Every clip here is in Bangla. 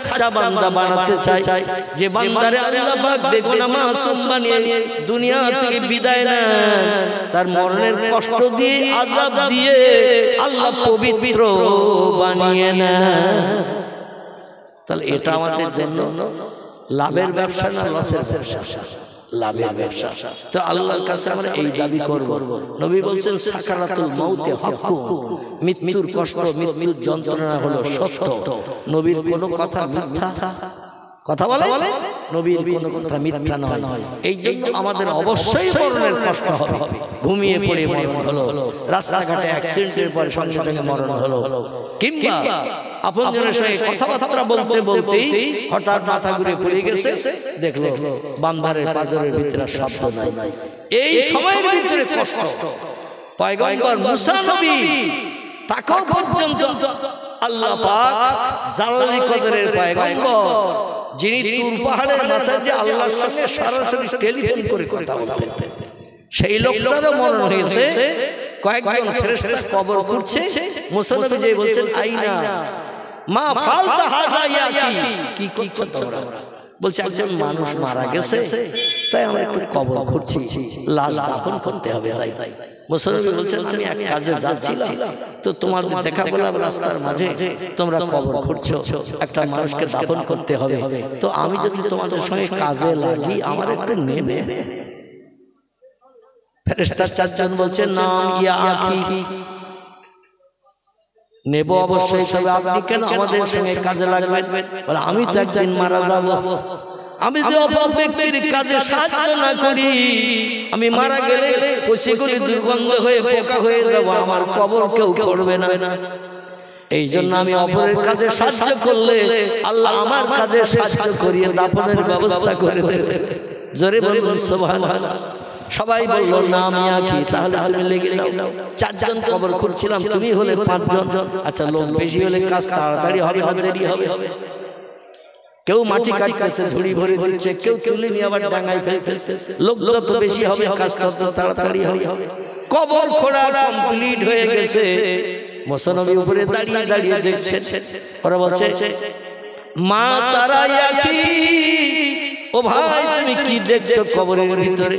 সাচ্চা বান্দা বানাতে চায়, যে বান্দারে আল্লাহ পাক দেখো না মাসুম বানিয়ে দুনিয়া থেকে বিদায় নেন, তার মরণের কষ্ট দিয়ে আযাব দিয়ে আল্লাহ পবিত্র বানিয়ে নেন। তাহলে এটা আমাদের জন্য লাভের ব্যবসা না লসের ব্যবসা? লাভের ব্যবসা। তো আল্লাহর কাছে আমরা এই দাবি করব। নবী বলছেন সাকারাতুল মাউতে হক, মৃত্যুর কষ্ট মৃত্যুর যন্ত্রণা হলো সত্য। নবীর কোনো কথা মিথ্যা কথা বলে? নবীর কোনো কথা মিথ্যা নয়। এই জন্য আমাদের অবশ্যই মরণের কষ্ট হবে। ঘুমিয়ে পড়ে মরণ হলো, রাস্তাঘাটে অ্যাক্সিডেন্টের পরে সঙ্গে সঙ্গে মরণ হলো, কিংবা আপনজনের সঙ্গে কথাবার্তা বলতে বলতেই হঠাৎ মাথা ঘুরে পড়ে গেছে, দেখলো বান্দারের পাজরের ভিতরে শব্দ নাই। এই সময়ের ভিতরে কষ্ট। পয়গম্বর মুসা নবী তাকেও পর্যন্ত আল্লাহ পাক জালালি কদরের পয়গম্বর, যিনি তুর পাহাড়ের মাথায় যে আল্লাহর সঙ্গে সরাসরি টেলিফোন করে কথা বলতেন, সেই লোকটারও মরণ হয়েছে। কয়েকজন ফেরেশতা কবর খুঁড়ছে, মুসা নবী যে বলছেন আইনা মা ফালতা হাযা ইয়াকি, কি করছো তোমরা? বলছে একজন মানুষ মারা গেছে, তাই আমরা একটু কবর খুঁড়ছি, লাশ দাফন করতে হবে। তাই মুসা নবী বলছেন আমি এক কাজে যাচ্ছিলাম, তো তোমাদের দেখা পেলাম রাস্তার মাঝে তোমরা কবর খুঁড়ছো, একটা মানুষকে দাফন করতে হবে, তো আমি যদি তোমাদের সঙ্গে কাজে লাগি আমার একটু নেবে? ফেরেশতা চারজন বলছেন নাম ইয়া আখি, নেব অবশ্যই, তবে আপনি কেন আমাদের সঙ্গে কাজে লাগবেন? বলে আমি তো একদিন মারা যাব, আমি যদি অপর ব্যক্তির কাজে সাহায্য না করি, আমি মারা গেলে কষি করে দুর্গন্ধ হয়ে পোকা হয়ে যাব, আমার কবর কেউ করবে না। এই জন্য আমি অপরের কাজে সাহায্য করলে আল্লাহ আমার কাজে সাহায্য করিয়ে দাফনের ব্যবস্থা করে দেবে। জোরে বলুন সুবহানাল্লাহ। সবাই বললো নাম ইয়া কি, তাহলে তুমি লেগে যাও। চারজন কবর খুঁড়ছিলাম, তুমি হলে পাঁচজন। আচ্ছা লোক বেশি হলে কাজ তাড়াতাড়ি হবে না দেরি হবে? কেউ মাটি কাটতেছে, ঝুড়ি ভরে দিচ্ছে, কেউ তুলে নিয়ে আবার ডাঙায় ফেলতেছে। লোক যত বেশি হবে কাজ তত তাড়াতাড়ি হবে। কবর খোঁড়া কমপ্লিট হয়ে গেছে। মুসা নবী উপরে দাঁড়িয়ে দাঁড়িয়ে দেখছেন, ওরা বলছে মা তারা ইয়া কি, ও ভাই তুমি কি দেখছো কবরের ভিতরে?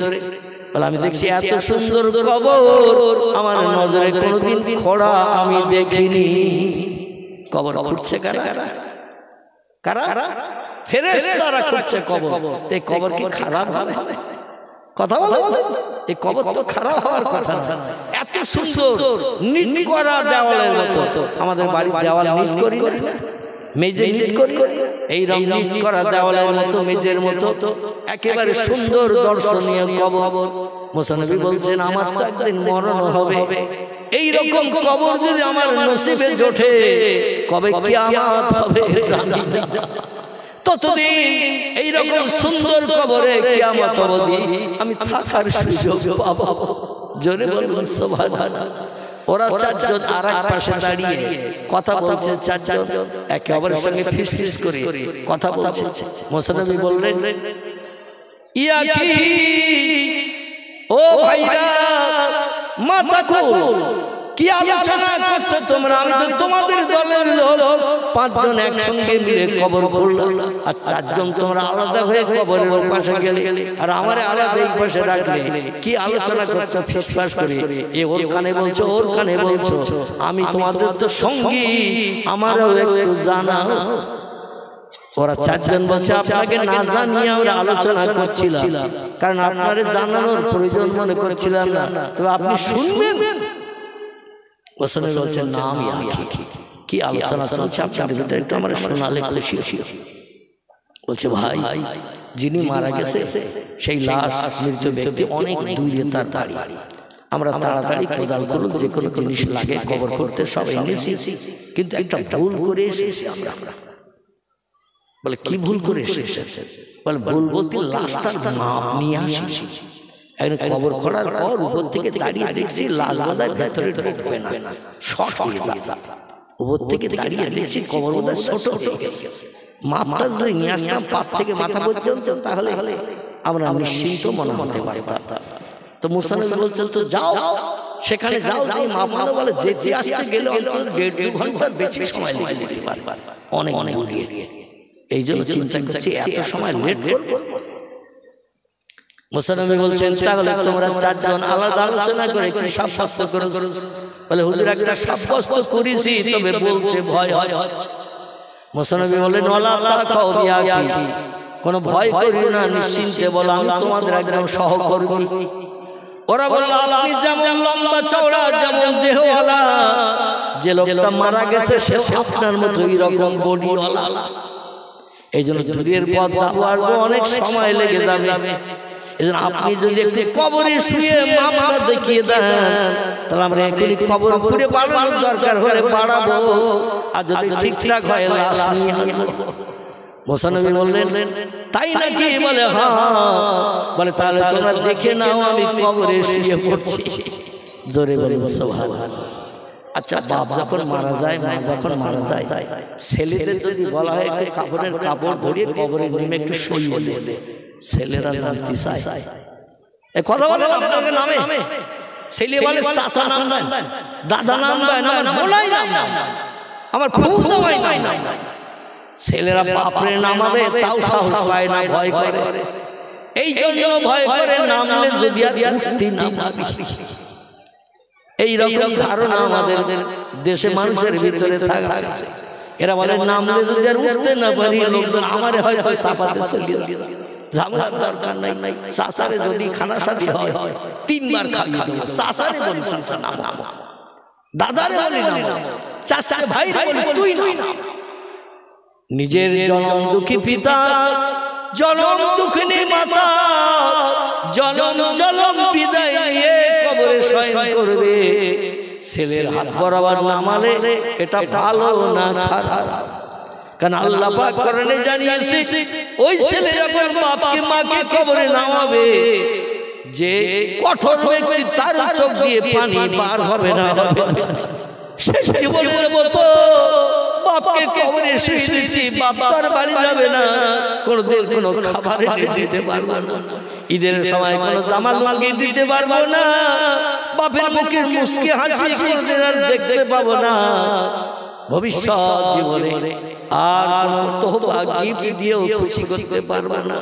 আমি দেখছি এত সুন্দর কবর আমার নজরে কোনোদিন খোঁড়া আমি দেখিনি। কবর খুঁড়ছে কারা? কারা? ফেরেশতারা খুঁড়ছে কবর। এই কবর কি খারাপ হবে? কথা বলে এই কবর তো খারাপ হওয়ার কথা না। এত সুন্দর নিট করা দেওয়ালের মতো, আমাদের বাড়ির দেওয়াল নিট করি না, মেজে নিট করি, এই রং নিট করা দেওয়ালের মতো, মেজের মতো একেবারে সুন্দর দর্শনীয় কবর। মুসা নবী বলছেন আমার তো একদিন মরণ হবে, এই রকম কবর যদি আমার নসিবে জোটে, কবে কিয়ামত হবে জানি না, ততদিন এই রকম সুন্দর কবরে কিয়ামত অবধি আমি থাকার সুযোগ পাবো। জোরে বলুন সুবহানাল্লাহ। ওরা চারজন আর এক পাশে দাঁড়িয়ে কথা বলছে, চারজন একে অপরের সঙ্গে ফিসফিস করে কথা বলছে। মুসা নবী বললেন ইয়া কি, ও ভাইরা মাথা খুল, কি আলোচনা করছো তোমরা? আমি তো তোমাদের দলের লোক, পাঁচজন একসঙ্গে মিলে কবর করলাম, আর চারজন তোমরা আলাদা হয়ে কবরের পাশে গেলে, আর আমারে আলাদা এই পাশে রাখলে। কি আলোচনা করছো ফিসফাস করে? এ ওর কানে বলছো, ওর কানে বলছো, আমি তোমাদের তো সঙ্গী, আমারও একটু জানাও। ওরা চারজন বলছে আপনাকে না জানিয়ে আমরা আলোচনা করছিলাম, কারণ আপনারে জানানোর প্রয়োজন মনে করছিলাম না, তবে আপনি শুনবেন। মুসা নবী বলছেন নাম ইয়া কি, কি আলোচনা চলছে আপনাদের ভিতরে একটু আমরা শোনালে খুশি হই। বলছে ভাই যিনি মারা গেছে সেই লাশ মৃত ব্যক্তি অনেক দূরে তার বাড়ি, আমরা তাড়াতাড়ি কোদাল করুন, যে কোনো জিনিস লাগে কবর করতে সব এনেছি, কিন্তু একটা ভুল করে এসেছি আমরা। বলে কি ভুল করে এসেছে? বলে ভুল বলতে লাশটার মাপ নিয়ে আসি। কবর খোঁড়ার পর উপর থেকে দাঁড়িয়ে দেখছি লাশ বোধহয় ভেতরে ঢুকবে না, শর্ট হয়ে যাবে। উপর থেকে দাঁড়িয়ে দেখছি কবর বোধহয় ছোট হয়ে গেছে। মাপটা যদি নিয়ে আসতাম পাত থেকে মাথা পর্যন্ত, তাহলে আমরা নিশ্চিন্ত মনে হতে পারতাম। তো মুসা নবী বলছেন তো যাও, সেখানে যাও, যে মাপানো বলে যেতে আসতে গেলে অন্তত 1.5-2 ঘন্টার বেশি সময় লেগে যেতে পারে, অনেক দূরে। এই জন্য চিন্তা করছি এত সময় লেট করব। মুসা নবী বলছেন তাহলে তোমরা চারজন আলাদা আলোচনা করে কি সাব্যস্ত করেছো? বলে হুজুর একটা সাব্যস্ত করেছি, তবে বলতে ভয় হয়। মুসা নবী বললেন ওয়ালা তাখাউ বিআখি, কোনো ভয় করি না, নিশ্চিন্তে বলো আমি তোমাদের একদম সহকর্মী। ওরা বলল আপনি যেমন লম্বা চওড়া যেমন দেহওয়ালা, যে লোকটা মারা গেছে সে আপনার মতো এরকম বডিওয়ালা। এই জন্য দূরের পথ যাবো আসবো অনেক সময় লেগে যাবে। এই জন্য আপনি যদি একটু কবরে শুয়ে মামারা দেখিয়ে দেন তাহলে আমরা এখনই কবর খুঁড়ে বাড়ানোর দরকার হলে বাড়াবো, আর যদি ঠিকঠাক হয় লাশ নিয়ে আনবো। মুসা নবী বললেন তাই নাকি? বলে হ্যাঁ। বলে তাহলে তোমরা দেখে নাও আমি কবরে শুয়ে পড়ছি। জোরে বলুন সুবহানাল্লাহ। আচ্ছা, বাপ যখন মারা যায়, মা যখন মারা যায়, ছেলেদের যদি বলা হয় একটু কাপড়ের কাপড় ধরিয়ে কবরে নেমে একটু শুইয়ে দে, ছেলেরা নামতে চায়? এ কথা বলে আপনাকে নামে ছেলে বলে চাচা নাম দেন, দাদা নাম দেয় না, বলাই নাম আমার ফুফু জামাই নাম। ছেলেরা বাপরে নামাবে তাও সাহস পায় না, ভয় করে। এই জন্য ভয় করে নামলে যদি আর উঠতে না পাবি। এইরকম ধারণা আমাদের দেশে মানুষের ভিতরে থাকছে। এরা বলে নামলে যদি আর উঠতে না পারি লোকজন আমারে হয়তো চাপাতে চলে যাবে, ঝামেলার দরকার নাই। চাচারে যদি খানা শাদী হয় 3 বার খাইয়ে দেবো। চাচারে বলি চাচা নাম, দাদারে বলি নাম, চাচারে ভাইরে বলি তুই নাম। নিজের জনম দুঃখী পিতা, জনম দুঃখিনী মাতা, জনম জনম বিদায় নিয়ে কবরে শয়ন করবে। ছেলের হাত বরাবর নামালে এটা ভালো না খারাপ? কারণ আল্লাহ পাক কোরআনে জানিয়েছে ওই ছেলে যখন বাপকে মাকে কবরে নামাবে, যে কঠোর ব্যক্তি তার চোখ দিয়ে পানি বার হবে না। শেষ জীবনের মতো বাপকে কবরে শুয়ে দিচ্ছি, বাপ তার বাড়ি যাবে না, কোনদিন কোনো খাবার এনে দিতে পারবো না, ঈদের সময় কোনো জামা লুঙ্গি দিতে পারবো না, বাপের মুখের মুস্কি হাসি কোনদিন আর দেখতে পাবো না। ভবিষ্যৎ জীবনে আর তোহফা গিফট দিয়েও খুশি করতে পারবো না।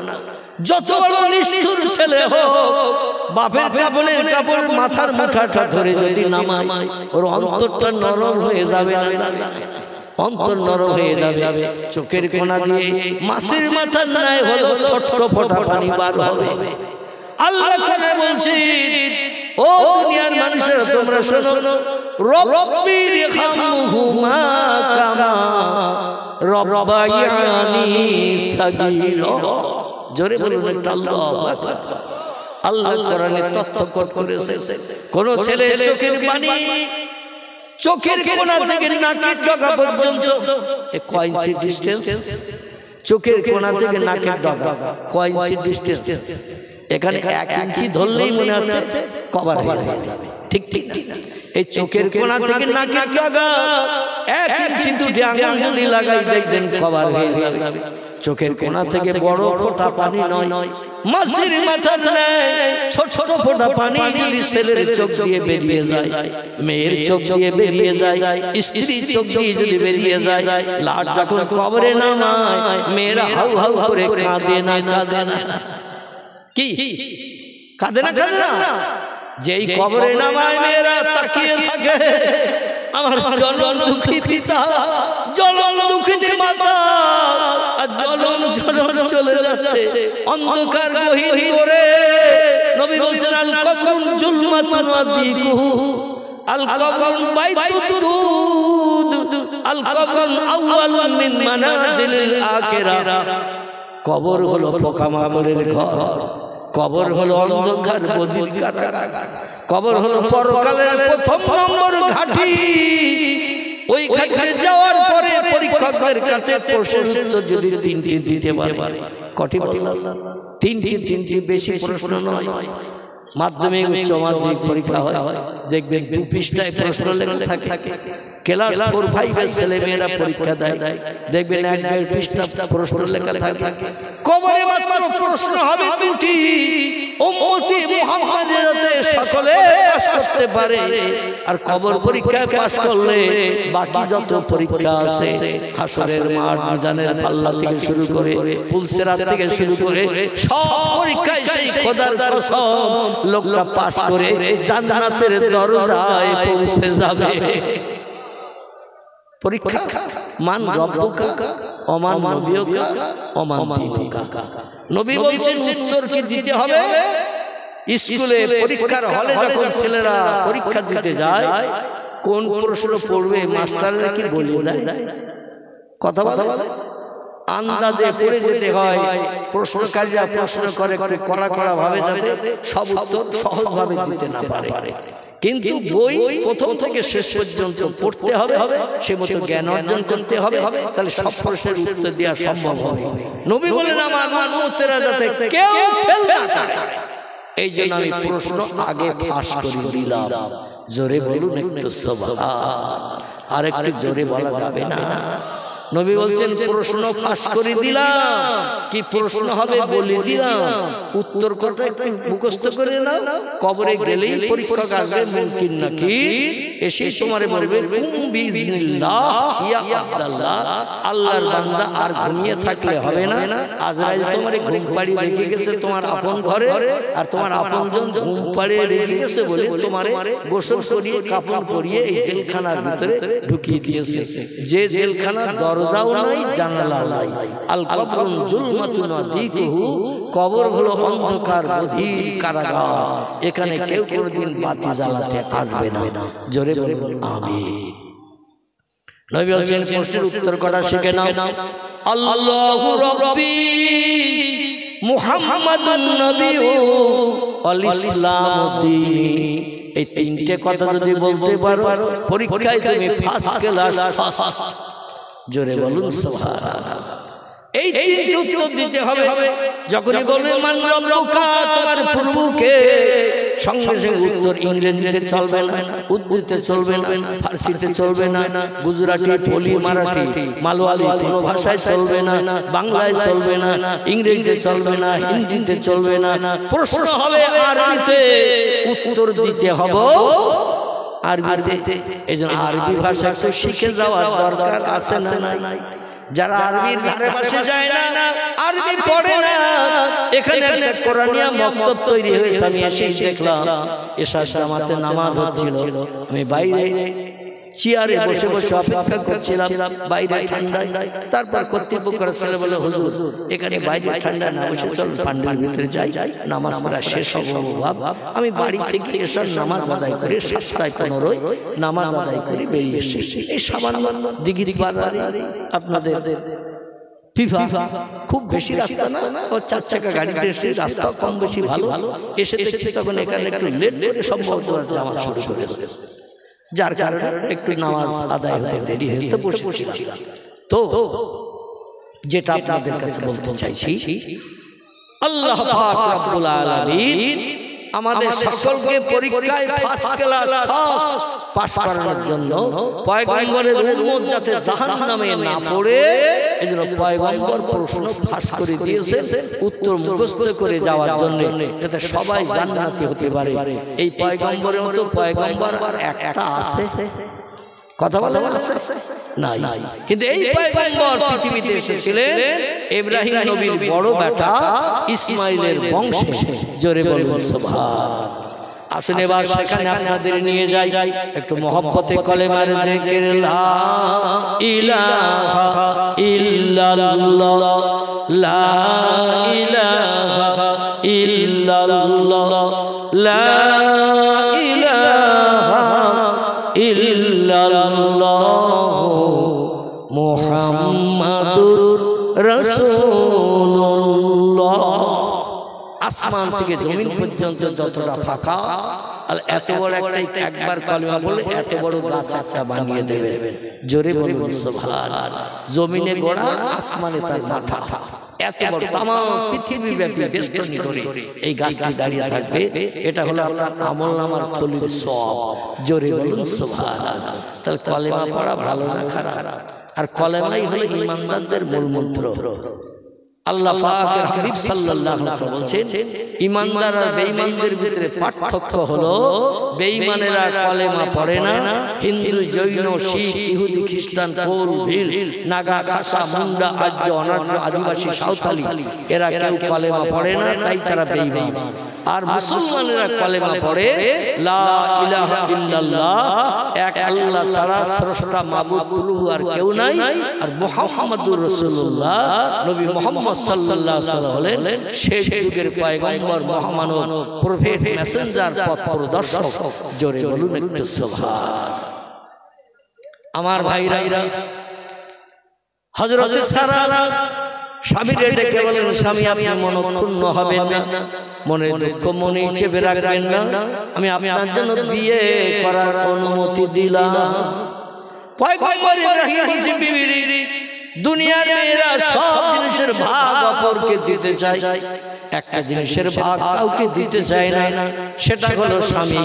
যত বড় নিষ্ঠুর ছেলে হোক, বাপের কাপড়ের কাপড় মাথার মুঠাটা ধরে যদি নামায়, ওর অন্তরটা নরম হয়ে যাবে না, অন্তর নরম হয়ে যাবে। চোখের কোনা দিয়ে মাছের মাথার ন্যায় হলো ছোট ফোঁটা পানি বার হবে। আল্লাহ করে বলছি ও দুনিয়ার মানুষেরা তোমরা শোনো, রব্বির খামহুমা কামা রব্বায়ানি সাগীরা। জোরে বলুন একটা আল্লাহু আকবার। আল্লাহ কোরআনে তথ্য কোট করেছে, কোন ছেলে চোখের পানি চোখের কোনা থেকে নাকের ডগা পর্যন্ত কয় ইঞ্চি ডিসটেন্স? চোখের কোনা থেকে নাকের ডগা কয় ইঞ্চি ডিসটেন্স? এখানে 1 ইঞ্চি ধরলেই মনে হচ্ছে কভার হয়ে যাবে। ঠিক ঠিক না? এই চোখের কোনা থেকে নাকের ডগা 1 ইঞ্চি 2 আঙ্গুল যদি লাগাই দেখবেন কভার হয়ে যাবে। চোখের কোনা থেকে বড় ফোঁটা পানি নয়, মাছের মাথার ছোট ছোট ফোঁটা পানি যদি ছেলের চোখ দিয়ে বেরিয়ে যায়, মেয়ের চোখ দিয়ে বেরিয়ে যায়, স্ত্রীর চোখ দিয়ে যদি বেরিয়ে যায়, লাট যখন কবরে নামায় মেয়েরা হাউ হাউ করে কাঁদে না কাঁদে না? কি কাঁদে না কাঁদে না? যেই কবরে নামায় মেয়েরা তাকিয়ে থাকে, আমার জনম দুঃখী পিতা, জনম দুঃখিনী মাতা, আর জনম জনম চলে যাচ্ছে অন্ধকার গহীন করে। নবী বলেছেন আল কবরুন জুলমাতুন আদিকুহু, আল কবরুন বাইতুদ, আল কবরুন আউয়ালুন মিন মানাজিলিল আখিরা। কবর হলো পোকামাকড়ের ঘর, কবর হলো অন্ধকার বদির কারাগার, কবর হলো পরকালের প্রথম নম্বর ঘাঁটি। ওই ঘাটে যাওয়ার পরে পরীক্ষকদের কাছে প্রশ্নের উত্তর যদি 3টি দিতে পারে, কটি বললাম? 3টি, বেশি প্রশ্ন নয়। মাধ্যমিক উচ্চ মাধ্যমিক পরীক্ষা হয়, দেখবেন 2 পৃষ্ঠায় প্রশ্ন লেখা থাকে। ক্লাস 4 5 এর ছেলে মেয়েরা পরীক্ষা দেয়, দেখবেন 1.5 পৃষ্ঠা প্রশ্ন লেখা থাকে। কবরে মাত্র প্রশ্ন হবে 2টি, উম্মতি মুহাম্মাদ যাতে সকলে পাস করতে পারে আর কবর পরীক্ষায় পাস করলে বাকি যত পরীক্ষা আছে হাসরের মাঠ মিজানের পাল্লা থেকে শুরু করে পুলসিরাত থেকে শুরু করে সব পরীক্ষায় সেই খোদার কসম লোকটা পাস করে জান্নাতের দরজায় পৌঁছে যাবে। পরীক্ষা মান রব্বুকা ওমান নবিয়ুকা ওমান দীনুকা। নবী বলছেন উত্তর কি দিতে হবে? স্কুলে পরীক্ষার হলে যখন ছেলেরা পরীক্ষা দিতে যায় কোন প্রশ্ন পড়বে মাস্টাররা কি বলে দেয়? কথা বলে আন্দাজে পড়ে যেতে হয়। প্রশ্নকারীরা প্রশ্ন করে একটু কড়া কড়া ভাবে যাতে সব উত্তর সহজভাবে দিতে না পারে। কিন্তু বই প্রথম থেকে শেষ পর্যন্ত পড়তে হবে, সে মতো জ্ঞান অর্জন করতে হবে, তাহলে সব প্রশ্নের উত্তর দেওয়া সম্ভব হবে। নবী বলেন আমার উম্মতেরা যাতে কেউ ফেল না করে এই জন্য আমি প্রশ্ন আগে ফাঁস করে দিলাম। জোরে বলুন একটু সুবহান। আর একটু জোরে বলা যাবে না? নবী বলছেন প্রশ্ন ফাঁস করে দিলাম। কি প্রশ্ন হবে বলে দিলাম, উত্তর কথা একটু মুখস্থ করে নাও। কবরে গেলেই পরীক্ষক আসবে মুমকিন নাকি এসে তোমারে বলবে কুম বিইজনিল্লাহ ইয়া আব্দুল্লাহ, আল্লাহর বান্দা আর ঘুমিয়ে থাকলে হবে না। আজরাইল তোমারে ঘুম পাড়িয়ে রেখে গেছে তোমার আপন ঘরে, আর তোমার আপনজন ঘুম পাড়িয়ে রেখে গেছে বলে তোমারে গোসল করিয়ে কাপড় পরিয়ে এই জেলখানার ভিতরে ঢুকিয়ে দিয়েছে। যে জেলখানার দরজাও নাই জানালাও নাই। আল কবরুন জুলমাতুন আদিকুহু, কবর হলো অন্ধকার বধির কারাগার। এখানে কেউ কোনোদিন বাতি জ্বালাতে আসবে না। জোরে বলুন আমিন। নবী বলেন প্রশ্নের উত্তর করা শিখে নাও। আল্লাহু রাব্বি মুহাম্মাদুন নবিয়্যু ওয়াল ইসলামু দীনি। এই তিনটে কথা যদি বলতে পারো পরীক্ষায় তুমি ফার্স্ট ক্লাস। জোরে বলুন সুবহানাল্লাহ। এই তিনটি উত্তর দিতে হবে। যখনই বলবে মান রব্বুকা, তোমার প্রভুকে, সঙ্গে সঙ্গে উত্তর ইংরেজিতে চলবে না, উর্দুতে চলবে না, ফার্সিতে চলবে না, গুজরাটি, পলি, মারাঠি, মালয়ালি কোনো ভাষায় চলবে না, বাংলায় চলবে না, ইংরেজিতে চলবে না, হিন্দিতে চলবে না। প্রশ্ন হবে আরবিতে, উত্তর দিতে হবে আরবিতে। এই জন্য আরবি ভাষা একটু শিখে যাওয়ার দরকার আছে না নাই? যারা আরবির ধারে পাশে যায় না, আরবি পড়ে না, এখানে একটা কোরআনিয়া মক্তব তৈরি হয়েছে। আমি এসে দেখলাম এশার জামাতে নামাজ হচ্ছিল। আমি বাইরে চেয়ারে বসে বসে অপেক্ষা করছিলাম, বাইরে ঠান্ডায়। তারপর কর্তৃপক্ষরা ছেলে বলে হুজুর এখানে বাইরে ঠান্ডা না বসে চল পান্ডার ভিতরে যাই, নামাজ পড়া শেষ হবে বাব। আমি বাড়ি থেকে এসার নামাজ আদায় করে 7টায় 15 নামাজ আদায় করে বেরিয়ে এসেছি। এই সামান্য দিঘির পাড়ারে আপনাদের ফিফা খুব বেশি রাস্তা না, ও 4 চাকা গাড়িতে এসে রাস্তা কম বেশি ভালো। এসে দেখছি তখন এখানে একটু লেট করে সম্ভবত জামাত শুরু করেছে, যার কারণে একটু নামাজ আদায় হতে দেরি হতে বসেছিলাম। তো যেটা আপনাদের কাছে বলতে চাইছি, আল্লাহ পাক রব্বুল আলামিন আমাদের সকলকে পরীক্ষায় ফার্স্ট ক্লাস পাস করানোর জন্য পয়গম্বরের উম্মত যাতে জাহান্নামে না পড়ে এজন্য পয়গম্বর প্রশ্ন ফাঁস করে দিয়েছেন উত্তর মুখস্থ করে যাওয়ার জন্য, যাতে সবাই জান্নাতি হতে পারে। এই পয়গম্বরের মতো পয়গম্বর আর একটা আছে? কথা বলে আছে নাই? কিন্তু এই পয়গম্বর পৃথিবীতে এসেছিলেন ইব্রাহিম নবীর বড় বেটা ইসমাইলের বংশে। জোরে বলুন সুবহান। আসুন এবার সেখানে আপনাদের নিয়ে যাই, একটু মহব্বতে কলেমার জিকির লা ইলাহা ইল্লাল্লাহ, লা ইলাহা ইল্লাল্লাহ, লা ইলাহা ইল্লাল্লাহ মুহাম্মাদুর রাসূলুল্লাহ। আসমান থেকে জমিন পর্যন্ত যতটা ফাঁকা, আর এত বড় একবার কলেমা বলে এত বড় গাছ একটা বানিয়ে দেবে। জোরে বলুন সুবহানাল্লাহ। জমিনে গোড়া, আসমানে তার মাথা, এত বড় তাম পৃথিবী ব্যাপী বেষ্টনী ধরে এই গাছটি দাঁড়িয়ে থাকবে। এটা হলো আপনার আমলনামার থলির সওয়াব। জোরে বলুন সুবহানাল্লাহ। তাহলে কলেমা পড়া ভালো না খারাপ? আর কলেমাই হলো ঈমানদারদের মূল মন্ত্র। আল্লাহ পাকের হাবিব সাল্লাল্লাহু আলাইহি ওয়াসাল্লাম বলেন ঈমানদার আর বেঈমানদের ভিতরে পার্থক্য হলো বেঈমানেরা কলেমা পড়ে না, হিন্দু, জৈন, শিখ, ইহুদি, খ্রিস্টান, কোল, ভিল, নাগা, খাসা, মুন্ডা, আর্য, অনার্য, আদিবাসী, সাঁওতালি এরা কেউ কলেমা পড়ে না, তাই তারা বেঈমান। আর মুসলমানেরা কলেমা পড়ে লা ইলাহা ইল্লাল্লাহ, এক আল্লাহ ছাড়া স্রষ্টা মাবুদ প্রভু আর কেউ নাই, আর মুহাম্মাদুর রাসূলুল্লাহ নবী মুহাম্মদ সাল্লাল্লাহু আলাইহি ওয়াসাল্লাম হলেন শেষ যুগের পয়গম্বর, মহামানব, প্রফেট, মেসেঞ্জার, পথ প্রদর্শক। জোরে বলুন একটু সুবহান। আমার ভাইরা, হযরত সারা স্বামীকে ডেকে বলেন, স্বামী আপনি মনক্ষুণ্ণ হবেন না, মনে দুঃখ মনে চেপে রাখবেন না, আমি আপনার জন্য বিয়ে করার অনুমতি দিলাম। পয়গম্বর ইব্রাহিম বলছে, বিবি, দুনিয়ার মেয়েরা সব জিনিসের ভাগ অপরকে দিতে চায়, একটা জিনিসের ভাগ কাউকে দিতে চায় না, সেটা হলো স্বামী।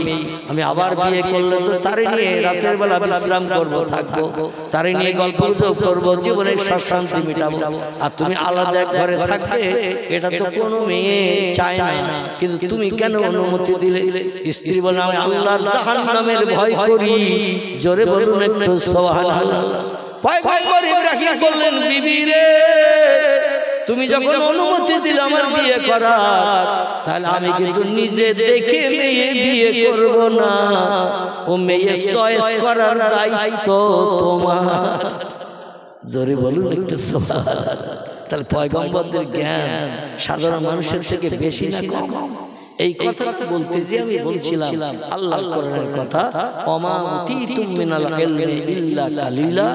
আমি আবার বিয়ে করলে তো তারে নিয়ে রাতের বেলা বিশ্রাম করব, থাকবো, তারে নিয়ে গল্প গুজব করবো, জীবনের সব শান্তি মিটাবো। আর তুমি আলাদা এক ঘরে থাকবে, এটা তো কোনো মেয়ে চায় না, কিন্তু তুমি কেন অনুমতি দিলে? স্ত্রী বলে, আমি আল্লাহর জাহান্নামের ভয় করি। জোরে বলুন একটু সুবহানাল্লাহ। পয়গম্বর ইব্রাহিম বললেন, বিবি রে, তুমি যখন অনুমতি দিলে আমার বিয়ে করার, তাহলে আমি কিন্তু নিজে দেখে মেয়ে বিয়ে করব না, ও মেয়ে চয়েস করার দায়িত্ব তোমার। জোরে বলুন একটু সুবহানাল্লাহ। তাহলে পয়গম্বরদের জ্ঞান সাধারণ মানুষের থেকে বেশি না কম? এই কথাটা বলতে যে আমি বলছিলাম আল্লাহর কোরআনের কথা, ওমা উতীতুম মিনাল ইলমি ইল্লা কালিলা।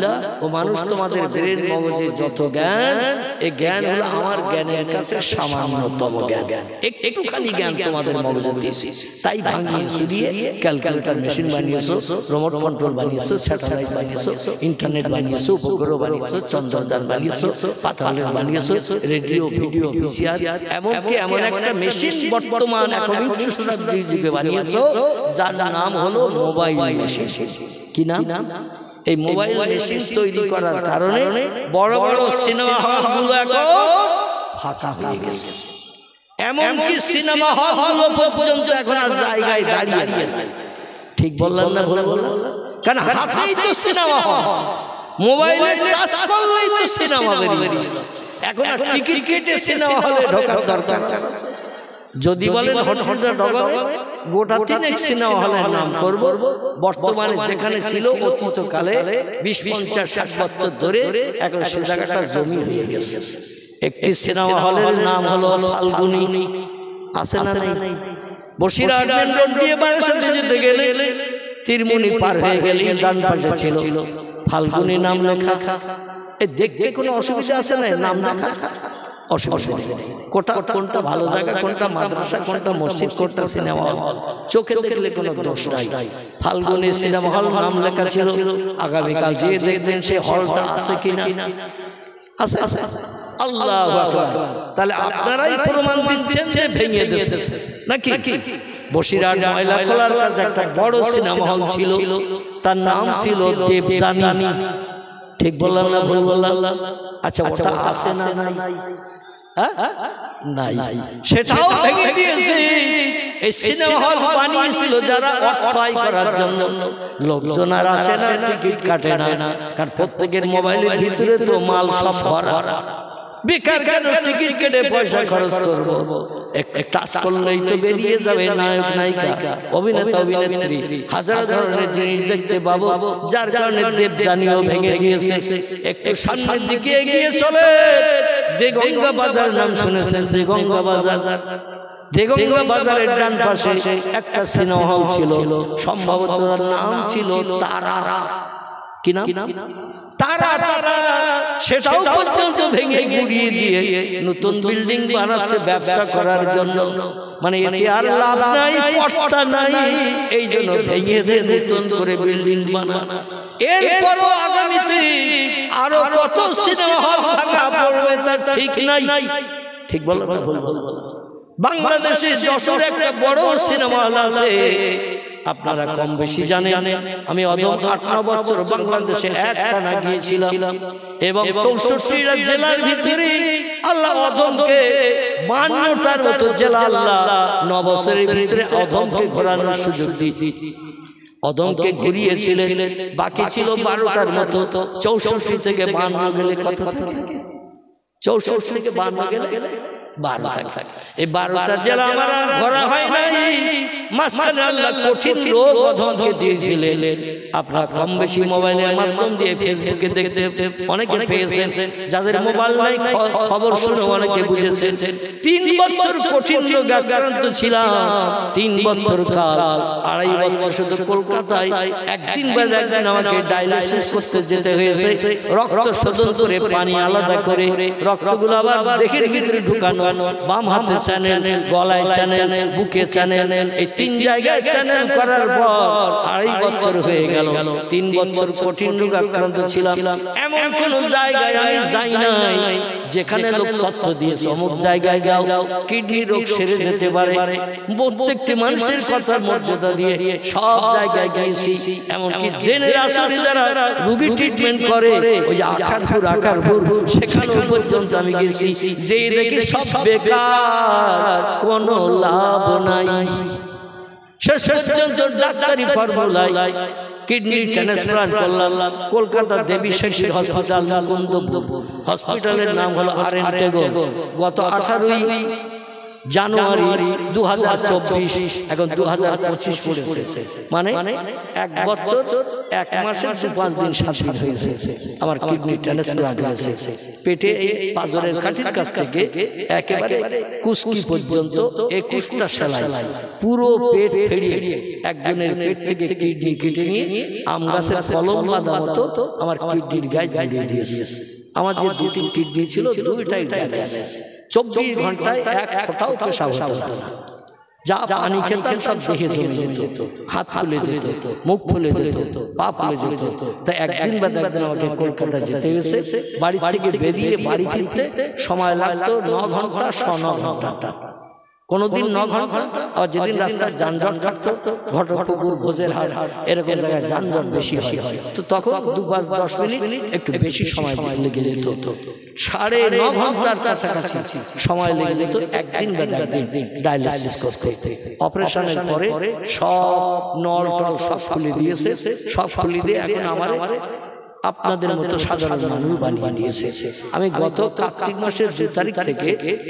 ও মানুষ, তোমাদের ব্রেন মগজে যত জ্ঞান, এই জ্ঞান হলো আমার জ্ঞানের কাছে সামান্যতম জ্ঞান। একটুখানি জ্ঞান তোমাদের মগজে দিয়েছি, তাই ভাঙিয়ে চুরিয়ে ক্যালকুলেটর মেশিন বানিয়েছো, রিমোট কন্ট্রোল বানিয়েছো, স্যাটেলাইট বানিয়েছো, ইন্টারনেট বানিয়েছো, উপগ্রহ বানিয়েছো, চন্দ্রযান বানিয়েছো, পাতালের বানিয়েছো, রেডিও, ভিডিও, ভিসিআর, এমনকি এমন একটা মেশিন বর্তমান এখন যুগে বানিয়েছো যার নাম হলো মোবাইল মেশিন। কি নাম? এই মোবাইল মেশিন তৈরি করার কারণে বড় বড় সিনেমা হলগুলো এখন ফাঁকা হয়ে গেছে। এমনকি সিনেমা হলগুলো পর্যন্ত এখন আর জায়গায় দাঁড়িয়ে। ঠিক বললাম না ভুল বললাম? কারণ হাতেই তো সিনেমা হল, মোবাইলে টাচ করলেই তো সিনেমা বেরিয়েছে। এখন আর টিকিট কেটে সিনেমা হলে ঢোকার দরকার আছে? যদি বলেন হঠাৎ ঢোকাবে, গোটা 3 সিনেমা হলের নাম করব। বর্তমানে যেখানে ছিল অতীতকালে 20-50-60 বছর ধরে এখন সে জায়গাটা জমি হয়ে গেছে। একটি সিনেমা হলের নাম হলো ফাল্গুনি। আছে না নাই? বসিরহাট মেন রোড দিয়ে বারাসাতে যেতে গেলে তিরমুনি পার হয়ে গেলে ডান পাশে ছিল ফাল্গুনি নাম লেখা। এই দেখতে কোনো অসুবিধা আছে না? নাম লেখা অসুবিধা নেই। কোনটা ভালো জায়গা, কোনটা মাদ্রাসা, কোনটা মসজিদ, কোনটা সিনেমা হল, চোখে দেখলে কোনো দোষ নাই। ফাল্গুনি সিনেমা হল নাম লেখা ছিল। আগামীকাল যে দেখবেন সে হলটা আছে কিনা। আছে, আছে। আল্লাহু আকবার। তাহলে আপনারাই প্রমাণ দিচ্ছেন যে ভেঙে দিয়েছে নাকি? বসিরহাট ময়লা খোলার কাছে একটা বড় সিনেমা হল ছিল, তার নাম ছিল দেবযানী। ঠিক বললাম না ভুল বললাম? আচ্ছা, ওটা আছে না নাই? সেটাও ভেঙে দিয়েছে। এই সিনেমা হল বানিয়েছিল যারা অর্থ আয় করার জন্য। লোকজন আর আসে না, টিকিট কাটে না, কারণ প্রত্যেকের মোবাইলের ভিতরে তো মাল সব ভরা। বেকার কেন টিকিট কেটে পয়সা খরচ করব? একটা টাচ করলেই তো বেরিয়ে যাবে নায়ক নায়িকা, অভিনেতা অভিনেত্রী, হাজার ধরনের জিনিস দেখতে পাবো। যার কারণে দেবযানীও ভেঙে দিয়েছে। একটু সামনের দিকে এগিয়ে চলে, দেগঙ্গা বাজার নাম শুনেছেন? দেগঙ্গা বাজার, দেগঙ্গা বাজারের ডান পাশে একটা সিনেমা হল ছিল, সম্ভবত তার নাম ছিল তারা। কি নাম? তারা। সেটাও পর্যন্ত ভেঙে গুড়িয়ে দিয়ে নতুন বিল্ডিং বানাচ্ছে ব্যবসা করার জন্য। মানে এতে আর লাভ নাই, পট্টা নাই, এই জন্য ভেঙে দিয়ে নতুন করে বিল্ডিং বানানো। এরপরও আগামীতে আরো কত সিনেমা হল ভাঙা পড়বে তার ঠিক নাই। ঠিক বললাম না ভুল বললাম? বাংলাদেশে যশোর একটা বড় সিনেমা হল আছে, আপনারা কম বেশি জানেন। আমি অদম 8-9 বছর বাংলাদেশে একটানা গিয়েছিলাম এবং 64টা জেলার ভিতরে আল্লাহ অধমকে 52টার মতো জেলা আল্লাহ 9 বছরের ভিতরে অধমকে ঘোরানোর সুযোগ দিয়েছি। অধমকে ঘুরিয়েছিলেন, বাকি ছিল 12টার মতো। 64 থেকে 52 গেলে কত থাকে? 64 থেকে 52 গেলে 12 থাকে। এই 12টা জেলা আমার আর ঘোরা হয় নাই। মাঝখানে আল্লাহ কঠিন রোগ অধমকে দিয়েছিলেন। আপনারা কম বেশি মোবাইলের মাধ্যম দিয়ে ফেসবুকে দেখতে অনেকে পেয়েছেন, যাদের মোবাইল নাই খবর শুনে অনেকে বুঝেছেন। 3 বছর কঠিন রোগ আক্রান্ত ছিলাম। 3 বছর কাল, 2.5 বছর শুধু কলকাতায় একদিন বাদ একদিন আমাকে ডায়ালিসিস করতে যেতে হয়েছে। রক্ত শোধন করে পানি আলাদা করে রক্তগুলো আবার দেহের ভিতরে ঢুকানো, বাম হাতে চ্যানেল, গলায় চ্যানেল, বুকে চ্যানেল, এই 3 জায়গায় চ্যানেল করার পর 2.5 বছর হয়ে গেল। 3 বছর কঠিন রোগ আক্রান্ত ছিলাম। এমন কোন জায়গায় আমি যাই নাই যেখানে লোক তথ্য দিয়েছে অমুক জায়গায় যাও, কিডনি রোগ সেরে যেতে পারে। প্রত্যেকটি মানুষের কথার মর্যাদা দিয়ে সব জায়গায় গিয়েছি। এমনকি জেনারেশনে যারা রোগী ট্রিটমেন্ট করে, ওই যে আকারপুর সেখানেও পর্যন্ত আমি গেছি। যে দেখি সব বেকার, কোনো লাভ নাই। শেষ পর্যন্ত ডাক্তারি ফর্মুলায় কিডনি ট্রান্সপ্লান্ট করলাম। কলকাতা দেবী শেঠীর হসপিটাল, মুকুন্দপুর হসপিটালের নাম হলো আর.এন. টেগোর। গত 18ই জানুয়ারি 2024, এখন 2025 পড়েছে। মানে 1 বছর 1 মাসের 5 দিন 7 দিন হয়েছে আমার কিডনি ট্রান্সপ্লান্ট হয়েছে। পেটে এই পাঁজরের কাঠির কাছ থেকে একেবারে কুস্কি পর্যন্ত 21টা সেলাই, পুরো পেট ফেড়িয়ে একজনের পেট থেকে কিডনি কেটে নিয়ে আম গাছের কলম বাঁধা মতো আমার কিডনির গায়ে ঝুলিয়ে দিয়েছে। আমার যে 2টি কিডনি ছিল, 2টাই ডায়ালিসিস। 24 ঘন্টায় 1 ফোঁটাও পেশাব হতো না। যা পানি খেতাম সব দেহে জমে যেত, হাত ফুলে যেত, মুখ ফুলে যেত, পা ফুলে যেত। তাই একদিন বাদ একদিন আমাকে কলকাতা যেতে হয়েছে। বাড়ি থেকে বেরিয়ে বাড়ি ফিরতে সময় লাগতো 9 ঘন্টা, 9 ঘন্টা। কোনদিন 9 ঘন্টা, আর যেদিন রাস্তায় যানজট থাকতো, ঘটকপুকুর, ভোজের হাট, এরকম জায়গায় যানজট বেশি হয়, তো তখন 2-5-10 মিনিট একটু বেশি সময় লেগে যেত। 9.5 ঘন্টার কাছাকাছি সময় লেগে যেত একদিন বাদ একদিন ডায়ালিসিস করতে। অপারেশনের পরে সব নল টল সব খুলে দিয়েছে। সব খুলে দিয়ে এখন আমার আপনাদের মতো সাধারণ মানুষ বানিয়ে দিয়েছে। আমি গত কার্তিক মাসের 2 তারিখ থেকে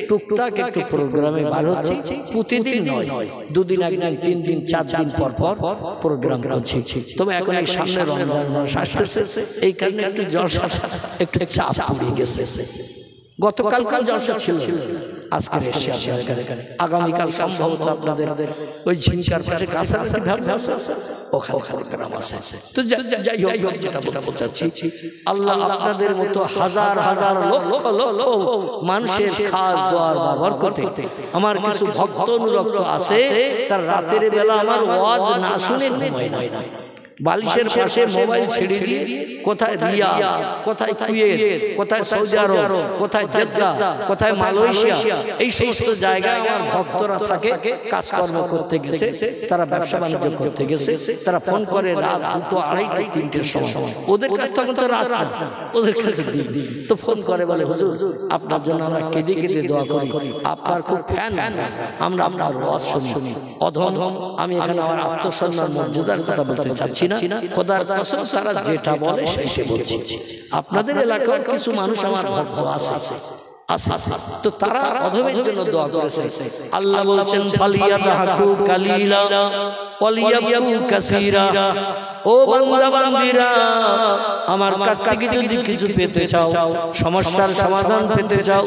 টুকটাক একটু প্রোগ্রামে বার হচ্ছি। প্রতিদিন নয়, 2 দিন, 1 দিন, 3 দিন, 4 দিন পর প্রোগ্রাম করছি। তবে এখন এই সামনে রমজান মাস আসতেছে, এই কারণে একটু জলসা, একটু চাপ পড়ে গেছে। গতকাল জলসা ছিল, আজকে আগামীকাল সম্ভবত আপনাদের ওই ঝিঙ্কার পাশে কাছাকাছি ওখানে প্রোগ্রাম আছে। তো যাই হোক, যেটা বলতে চাচ্ছি, আল্লাহ আপনাদের মতো হাজার হাজার লক্ষ লক্ষ মানুষের খাস দোয়ার ব্যবহার করতে। আমার কিছু ভক্ত অনুরক্ত আছে, তার রাতের বেলা আমার ওয়াজ না শুনে ঘুমায় না। বালিশের পাশে মোবাইল ছেড়ে দিয়ে কোথায় রিয়াদ, কোথায় কুয়েত, কোথায় সৌদি আরব, কোথায় জেদ্দা, কোথায় মালয়েশিয়া, এই সমস্ত জায়গায় আমার ভক্তরা থাকে, কাজকর্ম করতে গেছে, তারা ব্যবসা বাণিজ্য করতে গেছে। তারা ফোন করে রাত 2, 2:30, 3টের সময়। ওদের কাছে তখন তো রাত না, ওদের কাছে দিন। তো ফোন করে বলে, হুজুর আপনার জন্য আমরা কেঁদে কেঁদে দোয়া করি, আপনার খুব ফ্যান, আমরা আপনার ওয়াজ শুনি। অধম আমি এখানে আমার আত্মসম্মান মর্যাদার কথা বলতে চাচ্ছি না, খোদার কসম তারা যেটা বলে সেটা বলছি। আপনাদের এলাকার কিছু মানুষ আমার ভক্ত আছে, তো তারা অধমের জন্য দোয়া করেছে। আল্লাহ বলছেন, ফালিয়াদহাকু কালিলা ওয়ালিয়াবকু কাসীরা। ও বান্দা বান্দীরা, আমার কাছ থেকে যদি কিছু পেতে চাও, সমস্যার সমাধান পেতে চাও,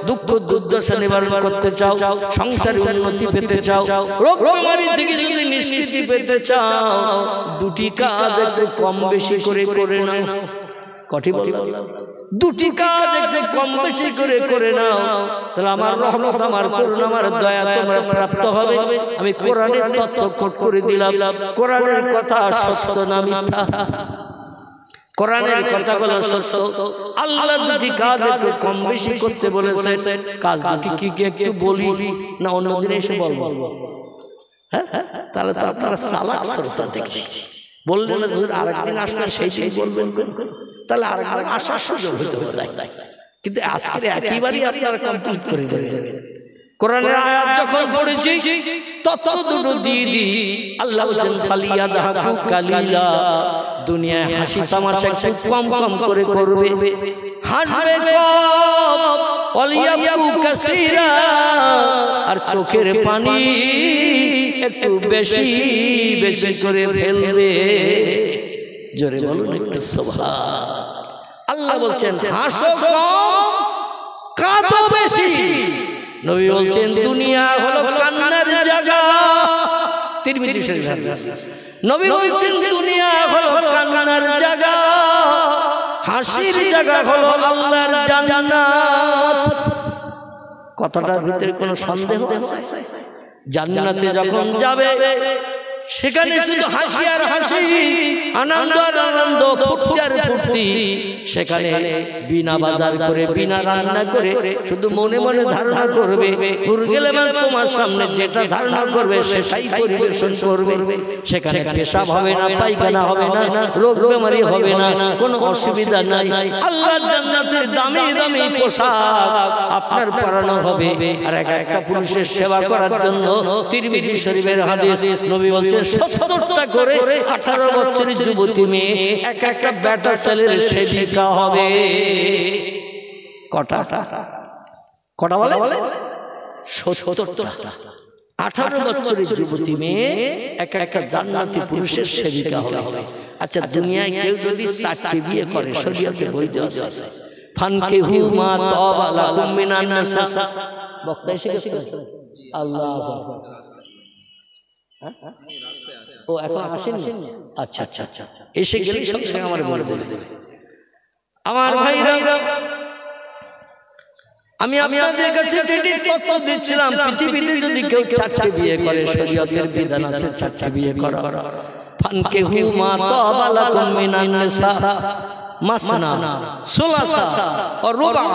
দুঃখ দুর্দশা নিবারণ করতে চাও, সংসারে উন্নতি পেতে চাও, রোগ বেমারি থেকে যদি নিষ্কৃতি পেতে চাও, 2টি কাজ একটু কম বেশি করে নাও। কটি বললাম? 2টি কাজ একটু কম বেশি করে নাও, তাহলে আমার রহমত, আমার করুণা, আমার দয়া তোমরা প্রাপ্ত হবে। আমি কোরআনের তত্ত্ব কোট করে দিলাম। কোরআনের কথা সত্য না মিথ্যা? কোরআনের কথাগুলো সত্য। আল্লাহ 2টি কাজ একটু কম বেশি করতে বলেছেন। কাজ 2টি কি একটু বলি না অন্যদিন এসে বলবো? হ্যাঁ, তাহলে তো আপনারা চালাক শ্রোতা দেখছি। বললেন না আরেকদিন আসবেন, সেই দিন বলবেন, তাহলে আরেকবার আসার সুযোগ হতে হবে। কিন্তু আজকে একেবারেই আপনারা কমপ্লিট করে দেবেন। কোরআনের আয়াত যখন পড়েছি তত দুটো দিয়ে দিই। আল্লাহ বলেন ফালিয়া দাহাকু কালিলা, দুনিয়ায় হাসি তামাশা একটু কম কম করে করবে, হাসবে কম, ওয়ালিয়াবকু কাসীরা, আর চোখের পানি একটু বেশি বেশি করে ফেলবে। জোরে বলুন একটু সুবহান। আল্লাহ বলছেন হাসো কম, কাঁদো বেশি। নবী বলছেন দুনিয়া হলো কান্নার জায়গা। তিরমিজি শরীফ হাদিস। নবী বলছেন দুনিয়া হলো কান্নার জায়গা, হাসির জায়গা হলো আল্লাহর জান্নাত। কথাটার ভিতরে কোনো সন্দেহ আছে? জান্নাতে যখন যাবে সেখানে শুধু হাসি আর হাসি, আনন্দ আর আনন্দ, ফুর্তি আর ফুর্তি। সেখানে বিনা বাজার করে, বিনা রান্না করে, শুধু মনে মনে ধারণা করবে। হুর গেলে তোমার সামনে যেটা ধারণা করবে সেটাই পরিবেশন করবে। সেখানে পেশাব হবে না, পায়খানা হবে না, রোগ বেমারি হবে না, কোনো অসুবিধা নাই। আল্লাহর জান্নাতের দামি দামি পোশাক আপনার পরানো হবে। আর একটা পুরুষের সেবা করার জন্য তিরমিজি শরীফের হাদিস, নবী বলছেন 70টা করে 18 বছরের যুবতী মেয়ে এক একটা বেটা ছেলের সেবিকা হবে। কটা কটা বলে? 70টা। 18 বছরের যুবতী মেয়ে এক একটা জান্নাতি পুরুষের সেবিকা হবে। আচ্ছা, দুনিয়ায় কেউ যদি 4টি বিয়ে করে, শরীয়তে বৈধ আছে। ফানকিহু মা তাবা লাকুম মিনান নিসা। বক্তা এসে গেছে? আল্লাহু আকবার। ও এখন আসেনি? আচ্ছা আচ্ছা আচ্ছা, এসে গেলেই সঙ্গে আমার বলে দেবে। আমার ভাইরা, আমি আপনাদের কাছে যেটি তথ্য দিচ্ছিলাম, পৃথিবীতে যদি কেউ 4টি বিয়ে করে, শরীয়তের বিধান আছে 4টি বিয়ে করা। ফানকিহু মা তাবা লাকুম মিনান নিসা মাসনা সুলাসা ওয়া রুবা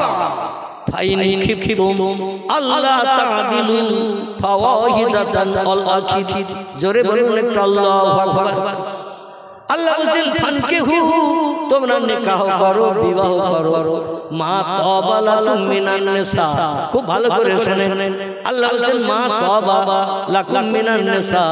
ফাইন খিফতুম আল্লাহ তা'দিলু ফাওয়াহিদাতান আল আখির। জোরে বলুন একটু আল্লাহু আকবার। আল্লাহ বলেন ফানকিহু, তোমরা নিকাহ করো, বিবাহ করো, মা তাবা লাকুম মিনান নিসা। খুব ভালো করে শুনেন, আল্লাহ বলেন মা তাবা লাকুম মিনান নিসা,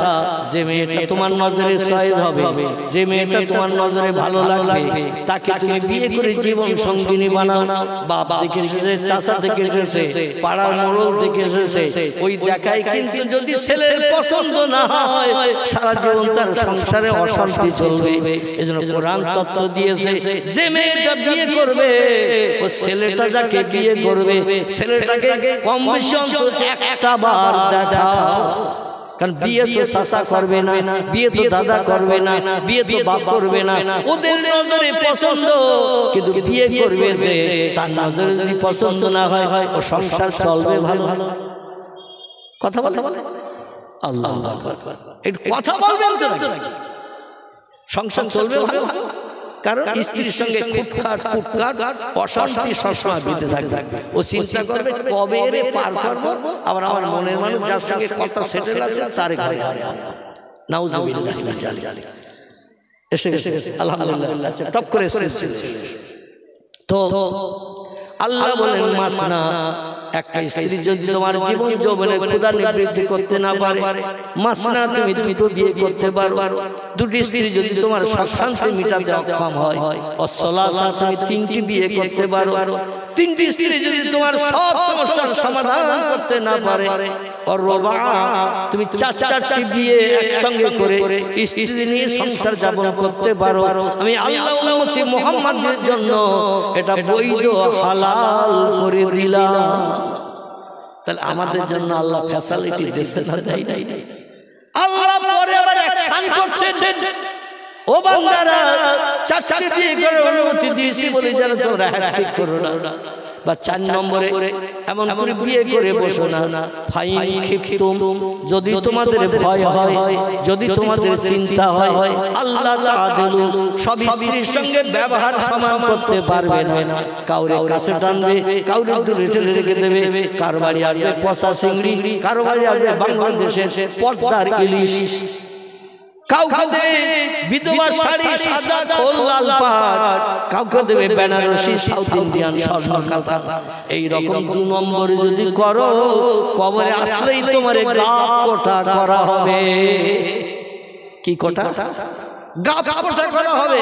যে মেয়েটা তোমার নজরে সয়েজ হবে, যে মেয়েটা তোমার নজরে ভালো লাগবে, তাকে তুমি বিয়ে করে জীবন সঙ্গিনী বানাও। বাপ থেকে এসেছে, চাচা থেকে এসেছে, পাড়ার মোড়ল থেকে এসেছে, ওই দেখায় কিন্তু যদি ছেলের পছন্দ না হয়, সারা জীবন তার সংসারে অশান্তি চলবে। এজন্য কোরআন তত্ত্ব দিয়েছে, যে মেয়েটা বিয়ে করবে, ও ছেলেটা যাকে বিয়ে করবে, ছেলেটাকে কম বেশি অন্তত একটা বার দেখাও। কারণ বিয়ে তো চাচা করবে না, বিয়ে তো দাদা করবে না, বিয়ে তো বাপ করবে না, ওদের নজরে পছন্দ। কিন্তু বিয়ে করবে যে, তার নজরে যদি পছন্দ না হয়, ও সংসার চলবে ভালো? কথা বলে আল্লাহু আকবার। একটু কথা বলবেন তো, সংসার চলবে ভালো? কারণ স্ত্রীর সঙ্গে খুটখাট অশান্তি সবসময় বিধে থাকবে। ও চিন্তা করবে কবে এর পার করবো, আবার আমার মনের মানুষ যার সঙ্গে কথা সেটেল আছে তার ঘরে নাউজুবিল্লাহ মিন যালিক। এসে গেছে আলহামদুলিল্লাহ, টপ করে এসেছে। তো আল্লাহ বলেন মাসনা, একটা স্ত্রী যদি তোমার জীবন যৌবনে ক্ষুধা নিবৃত্তি করতে না পারে, মাসনা তুমি দুটো বিয়ে করতে পারো। দুটি স্ত্রী যদি তোমার শান্তি মিটাতে অক্ষম হয়, অসলাসা তুমি 3টি বিয়ে করতে পারো। 3টি স্ত্রী যদি তোমার সব সমস্যার সমাধান করতে না পারে, আর রবা তুমি 4টি বিয়ে একসঙ্গে করে স্ত্রী নিয়ে সংসার যাপন করতে পারো। আমি আল্লাহ উম্মতি মুহাম্মাদের জন্য এটা বৈধ হালাল করে দিলাম। তাহলে আমাদের জন্য আল্লাহ ফ্যাসিলিটি দিয়েছে না? দেয়। আল্লাহ পরে আবার অ্যাকশন করছেন, ও বান্দারা 4টি বিয়ে করার অনুমতি দিয়েছি বলে যেন তোমরা হ্যাট্রিক করো না, বা 4 নম্বরে এমন করে বিয়ে করে বসো না। ফাইন খিফতুম, যদি তোমাদের ভয় হয়, যদি তোমাদের চিন্তা হয়, আল্লাহ তা'দিলু, সব স্ত্রীর সঙ্গে ব্যবহার সমান করতে পারবে না। কাউরে কাছে টানবে, কাউরে দূরে ঠেলে রেখে দেবে। কারো বাড়ি আসবে পচা চিংড়ি, কারো বাড়ি আসবে বাংলাদেশের পর্দার ইলিশ। কাউকে দেবে বিধবা শাড়ি সাদা খোল লাল পাড়, কাউকে দেবে বেনারসি সাউথ ইন্ডিয়ান স্বর্ণ কাতা। এই রকম 2 নম্বরে যদি করো, কবরে আসলেই তোমার গাপ কোটা করা হবে। কি কোটা? গাপ কোটা করা হবে।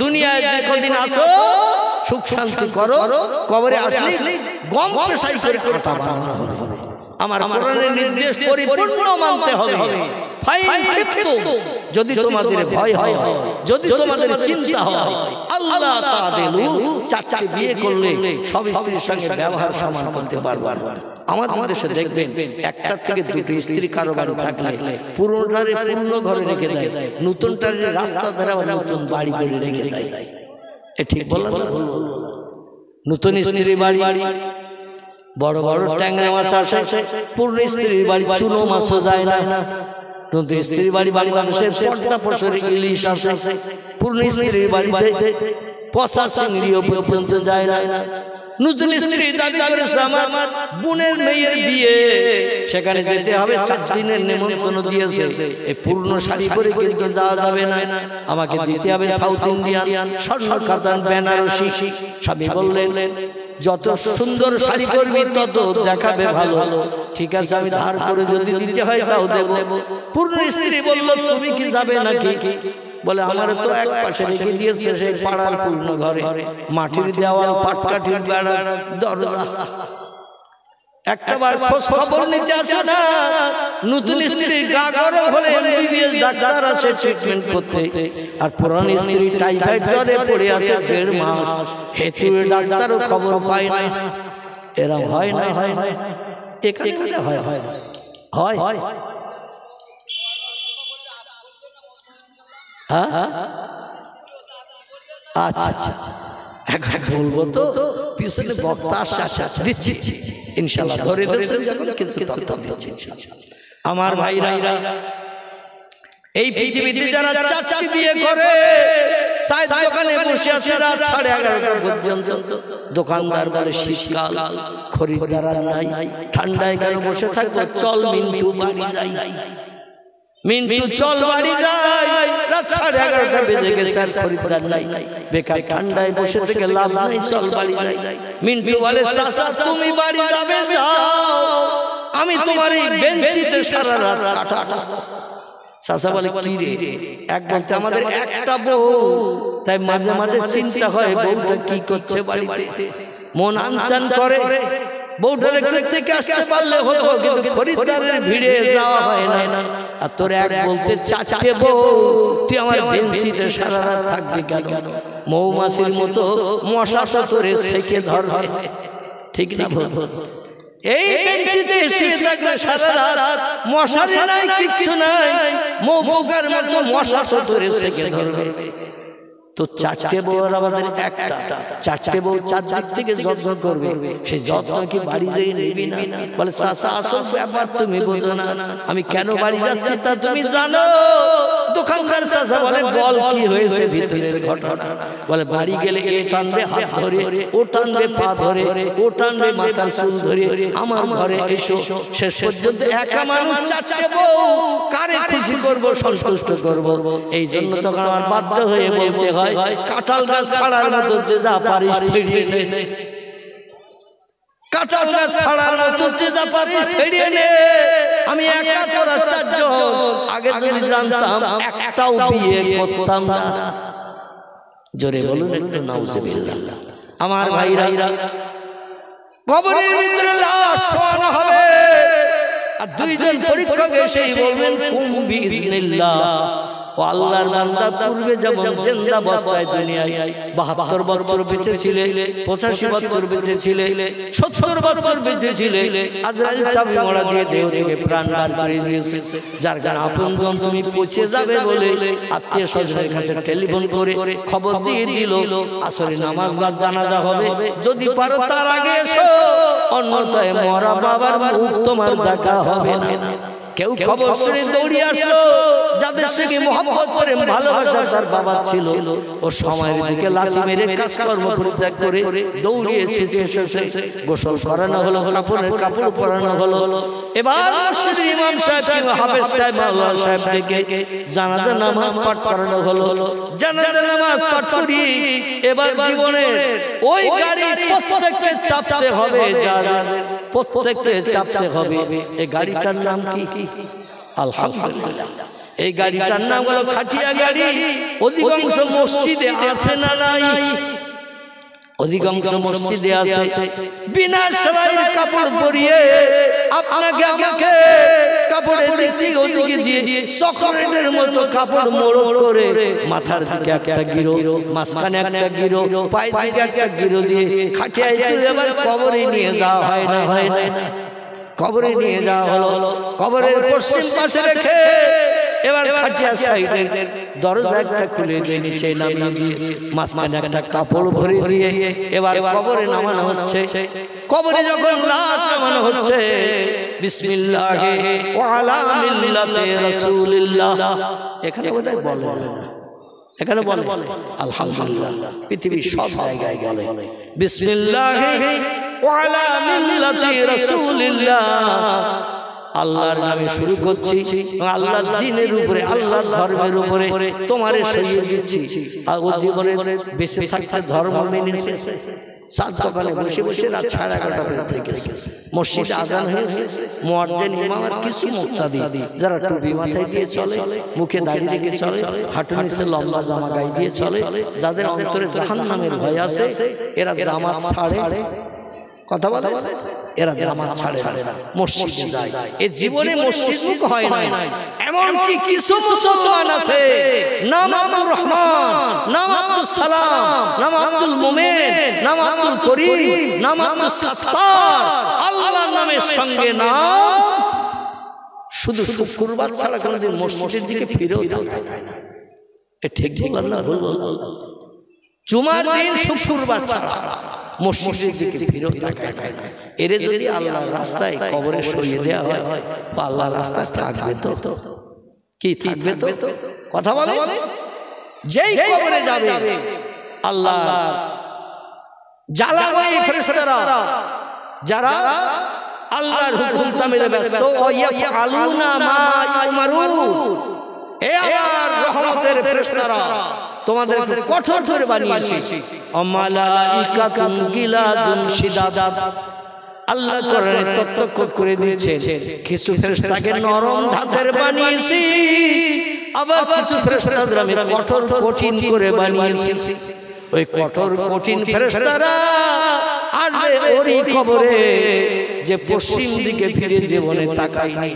দুনিয়ায় যে কদিন আসো সুখ শান্তি করো, কবরে আসলে গম পেশাই করে আটা বানানো হবে। আমার কোরআনের নির্দেশ পরিপূর্ণ মানতে হবে। যদি তোমাদের ভয় হয়, যদি তোমাদের চিন্তা হয়, আল্লাহ তাআলা 4টি বিয়ে করলে সব স্ত্রীর সঙ্গে ব্যবহার সমান করতে পারবে। আমাদের দেশে দেখবেন একটা থেকে 2টি স্ত্রী কারো বাড়ি থাকলে পুরোটারে পুরনো ঘরে রেখে দেয়, নতুনটারে রাস্তা ধারে নতুন বাড়ি করে রেখে দেয়। এ ঠিক বললাম? নতুন স্ত্রীর বাড়ি বড় বড় ট্যাংরা মাছ আসে, পূর্ণ স্ত্রীর বাড়ি চুনো মাছও যায় না। নতুন স্ত্রীর বাড়ি বাংলাদেশের পর্দা প্রসারী ইলিশ আসে, পূর্ণ স্ত্রীর বাড়িতে পচা চিংড়িও পর্যন্ত যায় না। নতুন স্ত্রী দাবি করেছে আমার বোনের মেয়ের বিয়ে, সেখানে যেতে হবে, 4 দিনের নেমন্তন্ন দিয়েছে। এই পূর্ণ শাড়ি পরে কিন্তু যাওয়া যাবে না, আমাকে দিতে হবে সাউথ ইন্ডিয়ান স্বর্ণ কাতান বেনারসি। স্বামী বললেন যত সুন্দর শাড়ি পরবি তত দেখাবে ভালো। ঠিক আছে, আমি ধার করে যদি দিতে হয় তাও দেব। পূর্ণ স্ত্রী বলল তুমি কি যাবে নাকি? বলে আমার তো এক পাশে রেখে দিয়েছে সেই পাড়ার পূর্ণ ঘরে, মাটির দেওয়াল, পাটকাঠির বেড়া, দরজা। একটাবার খোঁজ খবর নিতে আসে না। নতুন স্ত্রী গা গরম হলে এমবিবিএস ডাক্তার আসে ট্রিটমেন্ট করতে, আর পুরান স্ত্রী টাইফয়েড জ্বরে পড়ে আছে 1.5 মাস, হেতুরে ডাক্তারও খবর পায় না। এরকম হয় না? হয় এখানে হয় হয় হয়। আচ্ছা এখন বলবো তো, পিছনে বক্তা আসছে, দিচ্ছি ইনশাআল্লাহ, ধরে দিচ্ছেন যখন কিছু তথ্য দিচ্ছি আমার ভাইরা। এই পৃথিবীতে যারা 4টি বিয়ে করে, চায়ের দোকানে বসে আছে রাত 11:30 পর্যন্ত। দোকানদার বলে শীতকাল, খরিদ্দার নাই, ঠান্ডায় কেন বসে থাকবো, চল মিন্টু বাড়ি যাই। মিন্টু চল বাড়ি যাই, রাত 11:30 বেজে গেছে আর খরিদ্দার নাই, বেকার ঠান্ডায় বসে থেকে লাভ নাই, চল বাড়ি যাই। মিন্টু বলে চাচা তুমি বাড়ি যাবে যাও, আমি তোমার এই বেঞ্চিতে সারা রাত কাটাবো। চাচা বলে কি রে, এক বলতে আমাদের একটা বউ, তাই মাঝে মাঝে চিন্তা হয় বউটা কি করছে বাড়িতে, মন আনচান করে। বউটার থেকে আসতে পারলে হতো, কিন্তু খরিদ্দারের ভিড়ে যাওয়া হয় না। আর তোর এক বলতে 4টে বউ, তুই আমার বেঞ্চিতে সারা রাত থাকবি কেন? মৌমাছির মতো মশা তোরে সেকে ধরবে, ঠিক না? এই বেঞ্চিতে শুয়ে থাকলে সারা রাত মশারি নাই, কিচ্ছু নাই, মৌ পোকার মতো মশা তোরে সেকে ধরবে। তো 4টে বউ আর আমাদের একটা, 4টে বউ 4 দিক থেকে যত্ন করবে, সেই যত্ন কি বাড়ি যেয়ে নিবি না? বলে চাচা আসল ব্যাপার তুমি বোঝো না, আমি কেন বাড়ি যাচ্ছি তা তুমি জানো? দোকানদার চাচা বলে বল কি হয়েছে ভিতরের ঘটনা? বলে বাড়ি গেলে এ টানবে হাত ধরে, ও টানবে পা ধরে, ও টানবে মাথার চুল ধরে, আমার ঘরে এসো। শেষ পর্যন্ত একা মানুষ 4টে বউ, কারে খুশি করব, সন্তুষ্ট করব? এই জন্য তখন আমার বাধ্য হয়ে বলতে হয় কাঁঠাল গাছ ফাড়ার মতো যে যা পারিস ফিরিয়ে নে। কাঁঠাল গাছ ফাড়ার মতো যে যা পারিস ফিরিয়ে নে। আমি একা, তোরা 4 জন। আগে যদি জানতাম একটাও বিয়ে করতাম না। জোরে বলুন একটু নাউজুবিল্লাহ। আমার ভাইরা, কবরের ভিতরে লাশ শোয়ানো হবে, আর 2 জন পরীক্ষক এসেই বলবেন কুম বিইজনিল্লাহ। ও আল্লাহর বান্দা, পূর্বে যেমন জিন্দা অবস্থায় দুনিয়ায় 72 বছর বেঁচে ছিলে, 85 বছর বেঁচে ছিলে, 70 বছর বেঁচে ছিলে, আজরাইল চাবি মোড়া দিয়ে দেহ থেকে প্রাণ বার করে দিয়েছে। যার যার আপনজন তুমি পৌঁছে যাবে বলে আত্মীয় স্বজনের কাছে টেলিফোন করে খবর দিয়ে দিল আসরে নামাজ বাদ জানাজা হবে, যদি পারো তার আগে এসো, অন্যথায় মরা বাবার মুখ তোমার দেখা হবে না। কেউ খবর শুনে দৌড়িয়ে আসলো, যাদের সঙ্গে মহব্বত প্রেম ভালোবাসা তার বাবা ছিল, ও সময়ের দিকে লাথি মেরে কাজকর্ম পরিত্যাগ করে দৌড়িয়ে ছুটে এসেছে। গোসল করানো হলো, কাপড় পরানো হলো। এবার মসজিদের ইমাম সাহেব কিংবা হাফেজ সাহেব মাওলানা সাহেবকে জানাজা নামাজ পাঠ করানো হলো। জানাজা নামাজ পাঠ করি এবার জীবনের ওই গাড়ি প্রত্যেককে চাপতে হবে, প্রত্যেককে চাপতে হবে। এই গাড়িটার নাম কি? আলহামদুলিল্লাহ, এই গাড়িটার নাম হলো খাটিয়া গাড়ি। অধিকাংশ মসজিদে আছে না নাই? অধিকাংশ মসজিদে আছে। বিনা সেলাইয়ের কাপড় পরিয়ে আপনাকে আমাকে কাপড়ের দিকে ওদিকে দিয়ে চকলেটের মতো কাপড় মোড়ক করে মাথার দিকে একটা গিরো, মাঝখানে একটা গিরো, পায়ের দিকে একটা গিরো দিয়ে খাটিয়ায় তুলে এবার কবরে নিয়ে যাওয়া হয় না, হয় না? কবরে নিয়ে যাওয়া হলো। কবরের পশ্চিম পাশে রেখে এবার খাটিয়া সাইডের দরজা একটা খুলে দিয়ে নিচে নামিয়ে দিয়ে মাঝখানে একটা কাপড় ভরে দিয়ে এবার কবরে নামানো হচ্ছে। কবরে যখন লাশ নামানো হচ্ছে, বিসমিল্লাহি ওয়া আলা মিল্লাতি রাসূলিল্লাহ, এখানে বোধহয় বলে না, এখানে বলে আলহামদুলিল্লাহ, পৃথিবীর সব জায়গায় বলে বিসমিল্লাহি ওয়া আলা মিল্লাতি রাসূলিল্লাহ। আল্লাহর নামে শুরু করছি, আল্লাহর দ্বীনের উপরে, আল্লাহর ধর্মের উপরে তোমারে সইয়ে দিচ্ছি। আর ও জীবনে বেঁচে থাকতে ধর্ম মেনেছে। সাত দোকানে বসে বসে রাত 11:30 পর্যন্ত থেকেছে। মসজিদে আজান হয়েছে, মুয়াজ্জিন ইমাম আর কিছু মুক্তাদি যারা টুপি মাথায় দিয়ে চলে, মুখে দাড়ি রেখে চলে, হাঁটুর নিচে লম্বা জামা গায়ে দিয়ে চলে, যাদের অন্তরে জাহান্নামের ভয় আছে, এরা জামাত ছাড়ে, কথা বলে, এরা জামাত ছাড়ে না, মসজিদে যায়। এ জীবনে মসজিদ মুখ হয় না। এমনকি কিছু মুসলমান আছে, নাম আব্দুর রহমান, নাম আব্দুল সালাম, নাম আব্দুল মোমেন, নাম আব্দুল করিম, নাম আব্দুল সাত্তার, আল্লাহর নামের সঙ্গে নাম, শুধু শুক্রবার ছাড়া কোনোদিন মসজিদের দিকে ফিরেও তাকায় না। এ ঠিক বললাম না ভুল বললাম? জুমার দিন শুক্রবার ছাড়া মসজিদের দিকে ফিরেও তাকায় না। এরে যদি আল্লাহর রাস্তায় কবরে সরিয়ে দেওয়া হয়, আল্লাহর রাস্তায় থাকবে তো? কি থাকবে তো? কথা বলে। যেই কবরে যাবে আল্লাহ জ্বালাময়ী ফেরেশতারা যারা আল্লাহর হুকুম তামিলে ব্যস্ত, ওয়ায়াফআলুনা মা ইউমারুন, এ আমার রহমতের ফেরেশতারা তোমাদের কঠোর করে বানিয়েছি। মালাইকাতুন গিলাদুন শিদাদ, আল্লাহ কোরআনে তত্ত্ব করে দিয়েছেন, কিছু ফেরেশতাকে নরম ধাতের বানিয়েছি, আবার কিছু ফেরেশতাদের আমি কঠোর কঠিন করে বানিয়েছি। ওই কঠোর কঠিন ফেরেশতারা আসবে ওরই কবরে যে পশ্চিম দিকে ফিরে জীবনে তাকায়নি।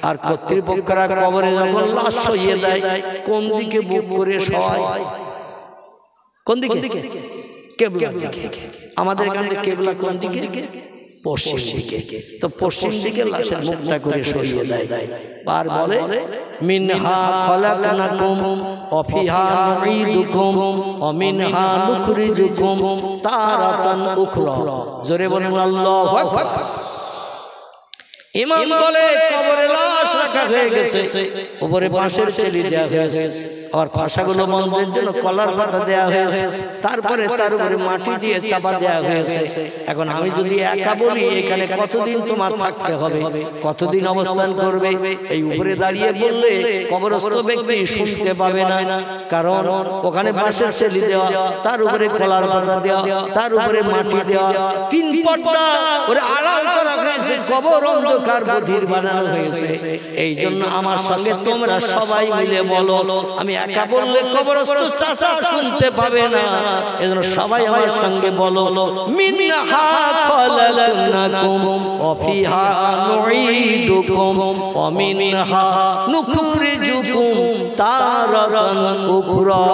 আর কর্তৃপক্ষরা কবরে যখন লাশ সইয়ে দেয়, কোন দিকে মুখ করে শোয়? কোন দিকে? কেবলার দিকে। আমাদের এখানে কেবলা কোন দিকে? পশ্চিম দিকে। তো পশ্চিম দিকে লাশের মুখটা করে সইয়ে দেয়। আর বলে মিনহা খলাকনাকুম ওয়া ফিহা নুঈদুকুম ওয়া মিনহা নুখরিজুকুম তারাতান উখরা। জোরে বলেন আল্লাহু আকবার। ইমাম বলে কবরে লাশ রাখা হয়ে গেছে, উপরে বাঁশের চেলি দেওয়া হয়েছে, আর পাশাগুলো বন্ধের জন্য কলার পাতা দেওয়া হয়েছে, তারপরে তার উপরে মাটি দিয়ে চাপা দেওয়া হয়েছে। এখন আমি যদি একা বলি এখানে কতদিন তোমার থাকতে হবে, কতদিন অবস্থান করবে, এই উপরে দাঁড়িয়ে বললে কবরস্থ ব্যক্তি শুনতে পাবে না, কারণ ওখানে বাঁশের চেলি দেওয়া, তার উপরে কলার পাতা দেওয়া, তার উপরে মাটি দেওয়া, 3 পর্দা ওরে আড়াল করা হয়েছে, কবর অন্ধকার বধির বানানো হয়েছে। এই জন্য আমার সঙ্গে তোমরা সবাই মিলে বলো, আমি একা বললে কবরস্থ চাচা শুনতে পাবে না, এজন্য সবাই আমার সঙ্গে বলো মিনহা খলাকনাকুম ওয়া ফিহা নুঈদুকুম ওয়া মিনহা নুখরিজুকুম তারাতান উখরা।